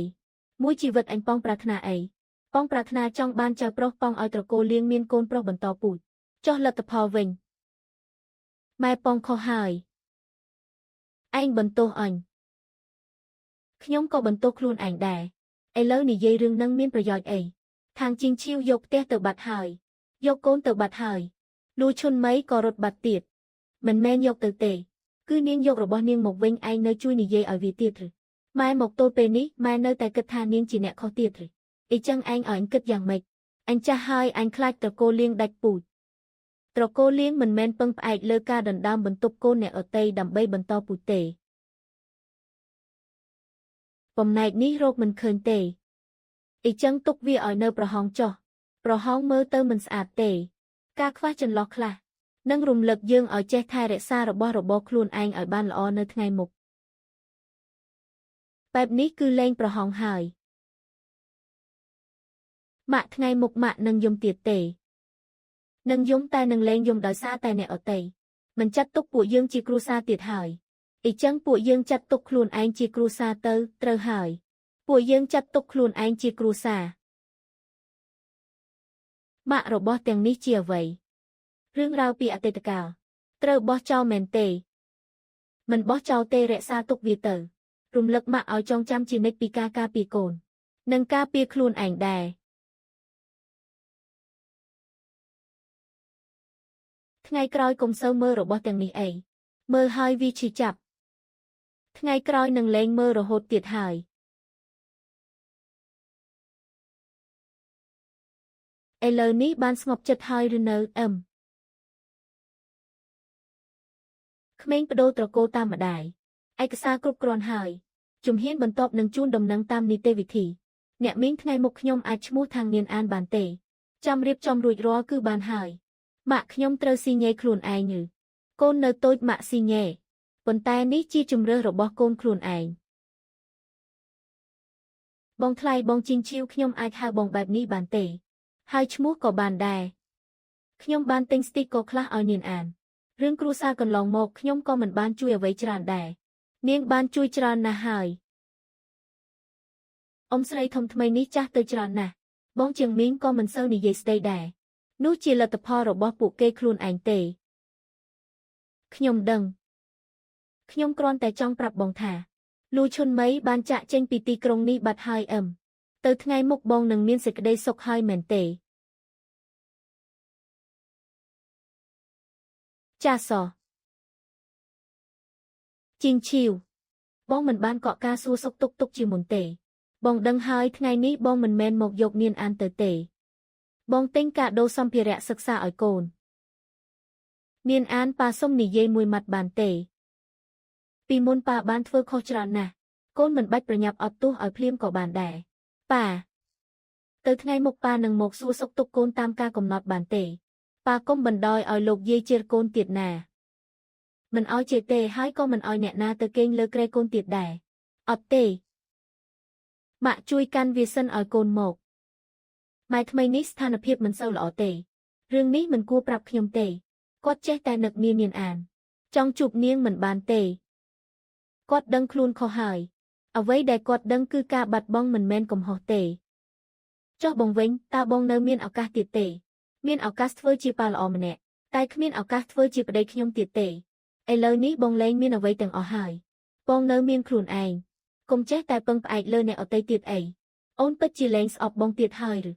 មួយជីវិតអញប៉ងប្រាថ្នាអីប៉ងប្រាថ្នាចង់បានចៅប្រុសប៉ងឲ្យត្រកូលលៀងមានកូនប្រុសបន្តពូជចុះលទ្ធផលវិញម៉ែប៉ងខុសហើយឯងបន្ទោសអញខ្ញុំក៏បន្ទោសខ្លួនឯងដែរឥឡូវនិយាយរឿងនឹងមានប្រយោជន៍អីខាងជីងឈីវយកផ្ទះទៅបាត់ហើយយកកូនទៅបាត់ហើយលូឈុនមីក៏រត់បាត់ទៀតមិនមែនយកទៅទេគឺនាងយករបស់នាងមកវិញឯងនៅជួយនិយាយឲ្យវាទៀតឬម៉ែមកទល់ពេលនេះម៉ែនៅតែគិតថានាងជាអ្នកខុសទៀតឬអីចឹងឯងឲ្យអញគិតយ៉ាងម៉េចអញចាស់ហើយអញខ្លាចត្រកូលលៀងដាច់ពូជត្រកូលលៀងមិនមែនពឹងផ្អែកលើការដណ្ដើមបន្ទប់កូនអ្នកដទៃដើម្បីបន្តពូជទេបំណែកនេះរកមិនឃើញទេអីចឹងទុកវាឲ្យនៅប្រហោងចុះប្រហោងមើលទៅមិនស្អាតទេការខ្វះចន្លោះខ្លះនឹងរំលឹកយើងឲ្យចេះថែរក្សារបស់របរខ្លួនឯងឲ្យបានល្អនៅថ្ងៃមុខបែបនេះគឺលែងប្រហោងហើយម៉ាក់ថ្ងៃមុខម៉ាក់នឹងយំទៀតទេនឹងយំតែនឹងលែងយំដោយសារតែអ្នកអតីមិនចាត់ទុកពួកយើងជាគ្រួសារទៀតហើយអីចឹងពួកយើងចាត់ទុកខ្លួនឯងជាគ្រួសារទៅត្រូវហើយពួកយើងចាត់ទុកខ្លួនឯងជាគ្រួសារម៉ាក់របស់ទាំងនេះជាអ្វីរឿងរ៉ាវពីអតីតកាលត្រូវបោះចោលមែនទេមិនបោះចោលទេរក្សាទុកវាទៅរំលឹកម៉ាក់ឲ្យចងចាំជានិច្ចពីការការពារកូននិងការពារខ្លួនឯងដែរថ្ងៃក្រោយកុំសូវមើលរបស់ទាំងនេះអីមើលហើយវាឈឺចាប់ថ្ងៃក្រោយនឹងលែងមើលរហូតទៀតហើយ ឥឡូវនេះបានស្ងប់ចិត្តហើយឬនៅក្មេងបដូរត្រកូលតាមម្ដាយឯកសារគ្រប់គ្រាន់ហើយជំហានបន្ទាប់នឹងជូនដំណឹងតាមនីតិវិធីអ្នកមីងថ្ងៃមុខខ្ញុំអាចឈ្មោះខាងនាងអានបានទេចាំរៀបចំរួចរាល់គឺបានហើយម៉ាក់ខ្ញុំត្រូវស៊ីញ៉េខ្លួនឯងឬកូននៅតូចម៉ាក់ស៊ីញ៉េប៉ុន្តែនេះជាជំរើសរបស់កូនខ្លួនឯងបងថ្លៃបងជីងឈៀវខ្ញុំអាចហៅបងបែបនេះបានទេហើយឈ្មោះក៏បានដែរខ្ញុំបានទិញស្ទីកខ្លះឲ្យនាងអានរឿងគ្រួសារកន្លងមកខ្ញុំក៏មិនបានជួយអ្វីច្រើនដែរនាងបានជួយច្រើនណាស់ហើយអ៊ំស្រីធំថ្មីនេះចាស់ទៅច្រើនណាស់បងជាងមីងក៏មិនសូវនិយាយស្ដីដែរនោះជាលទ្ធផលរបស់ពួកគេខ្លួនឯងទេខ្ញុំដឹងខ្ញុំគ្រាន់តែចង់ប្រាប់បងថាលូឈុនមីបានចាក់ចេញពីទីក្រុងនេះបាត់ហើយទៅថ្ងៃមុខបងនឹងមានសេចក្តីសុខហើយមែនទេចាសោះជីងឈីវបងមិនបានកក់ការសួរសុខទុក្ខជាមុនទេបងដឹងហើយថ្ងៃនេះបងមិនមែនមកយកនាងអានទៅទេបងទិញកាដូសម្ភារៈសិក្សាឲ្យកូននាងអានប៉ាសុំនិយាយមួយម៉ាត់បានទេពីមុនប៉ាបានធ្វើខុសច្រើនណាស់កូនមិនបាច់ប្រញាប់អត់ទោសឲ្យភ្លាមក៏បានដែរប៉ាទៅថ្ងៃមុខប៉ានឹងមកសួរសុខទុក្ខកូនតាមការកំណត់បានទេប៉ាកុំបណ្ដោយឲ្យលោកយាយជេរកូនទៀតណាមិនឲ្យជេរទេហើយក៏មិនឲ្យអ្នកណាទៅគេងលើក្រែកូនទៀតដែរអត់ទេម៉ាក់ជួយកាន់វាសិនឲ្យកូនមកម៉ែថ្មីនេះស្ថានភាពមិនសូវល្អទេរឿងនេះមិនគួរប្រាប់ខ្ញុំទេគាត់ចេះតែនឹកនាងអានចង់ជួបនាងមិនបានទេគាត់ដឹងខ្លួនខុសហើយអ្វីដែលគាត់ដឹងគឺការបាត់បង់មិនមែនកំហុសទេចុះបងវិញតើបងនៅមានឱកាសទៀតទេមានឱកាសធ្វើជាប៉ាល្អម្នាក់តែគ្មានឱកាសធ្វើជាប្តីខ្ញុំទៀតទេឥឡូវនេះបងលែងមានអ្វីទាំងអស់ហើយបងនៅមានខ្លួនឯងកុំចេះតែពឹងផ្អែកលើអ្នកដទៃទៀតអីអូនពិតជាលែងស្អប់បងទៀតហើយឬ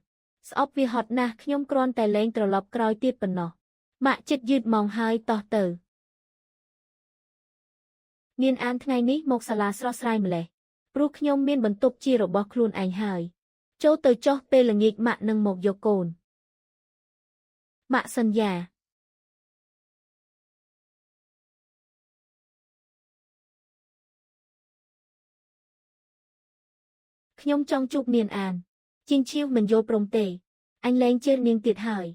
ស្អប់វាហត់ណាស់ខ្ញុំគ្រាន់តែលែងត្រឡប់ក្រោយទៀតប៉ុណ្ណោះម៉ាក់ចិត្តយឺតម៉ោងហើយតោះទៅនាងអានថ្ងៃនេះមកសាលាស្រស់ស្រាយម្លេះព្រោះខ្ញុំមានបន្ទប់ជារបស់ខ្លួនឯងហើយចូលទៅចុះពេលល្ងាចម៉ាក់នឹងមកយកកូនម៉ាក់សន្យាខ្ញុំចង់ជួបនាងអានជីងឈៀវមិនយល់ព្រមទេអញលែងជឿនាងទៀតហើយ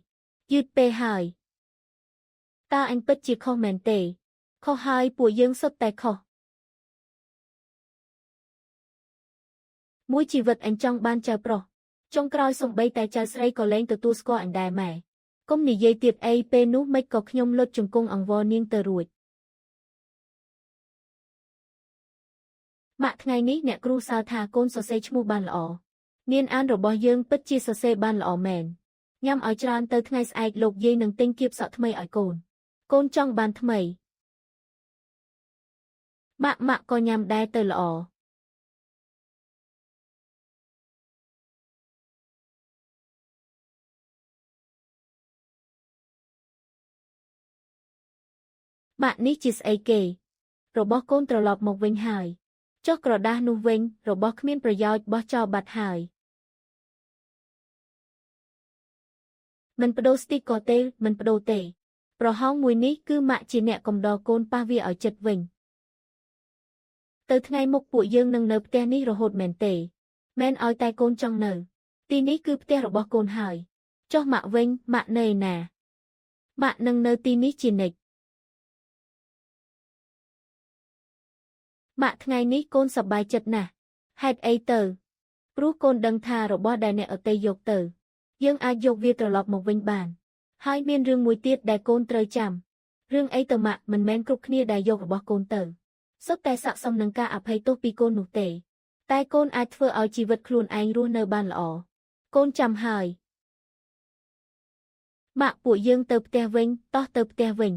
យឺតពេកហើយតើអញពិតជាខុសមែនទេខុសហើយពួកយើងសុទ្ធតែខុសមួយជីវិតអញចង់បានចៅប្រុសចុងក្រោយសំបីតែចៅស្រីក៏លែងទទួលស្គាល់អញដែរម៉ែកុំនិយាយទៀតអីពេលនោះមិនក៏ខ្ញុំលុតជង្គង់អង្វរនាងទៅរួចម៉ាក់ថ្ងៃនេះអ្នកគ្រូសើថាកូនសរសេរឈ្មោះបានល្អនាងអានរបស់យើងពិតជាសរសេរបានល្អមែនញ៉ាំឲ្យច្រើនទៅថ្ងៃស្អែកលោកយាយនឹងទិញគៀបសក់ថ្មីឲ្យកូនចង់បានថ្មីម៉ាក់ក៏ញ៉ាំដែរទៅល្អម៉ាក់នេះជាស្អីគេរបស់កូនត្រឡប់មកវិញហើយចុះក្រដាសនោះវិញរបស់គ្មានប្រយោជន៍បោះចោលបាត់ហើយមិនបដូរស្ទីកទេមិនបដូរទេប្រហោងមួយនេះគឺម៉ាក់ជាអ្នកកំដរកូនប៉ះវាឲ្យចិត្តវិញទៅថ្ងៃមុខពួកយើងនឹងនៅផ្ទះនេះរហូតមែនទេមែនឲ្យតែកូនចង់នៅទីនេះគឺផ្ទះរបស់កូនហើយចុះម៉ាក់វិញម៉ាក់នៅឯណាម៉ាក់នឹងនៅទីនេះជានិច្ចម៉ាក់ថ្ងៃនេះកូនសប្បាយចិត្តណាស់ហេតុអីទៅព្រោះកូនដឹងថារបស់ដែលអ្នកអតីយកទៅយើងអាចយកវាត្រឡប់មកវិញបានហើយមានរឿងមួយទៀតដែលកូនត្រូវចាំរឿងអីទៅម៉ាក់មិនមែនគ្រប់គ្នាដែលយករបស់កូនទៅសុទ្ធតែស័ក្តិសមនឹងការអភ័យទោសពីកូននោះទេតែកូនអាចធ្វើឲ្យជីវិតខ្លួនឯងរស់នៅបានល្អកូនចាំហើយម៉ាក់ពួកយើងទៅផ្ទះវិញតោះទៅផ្ទះវិញ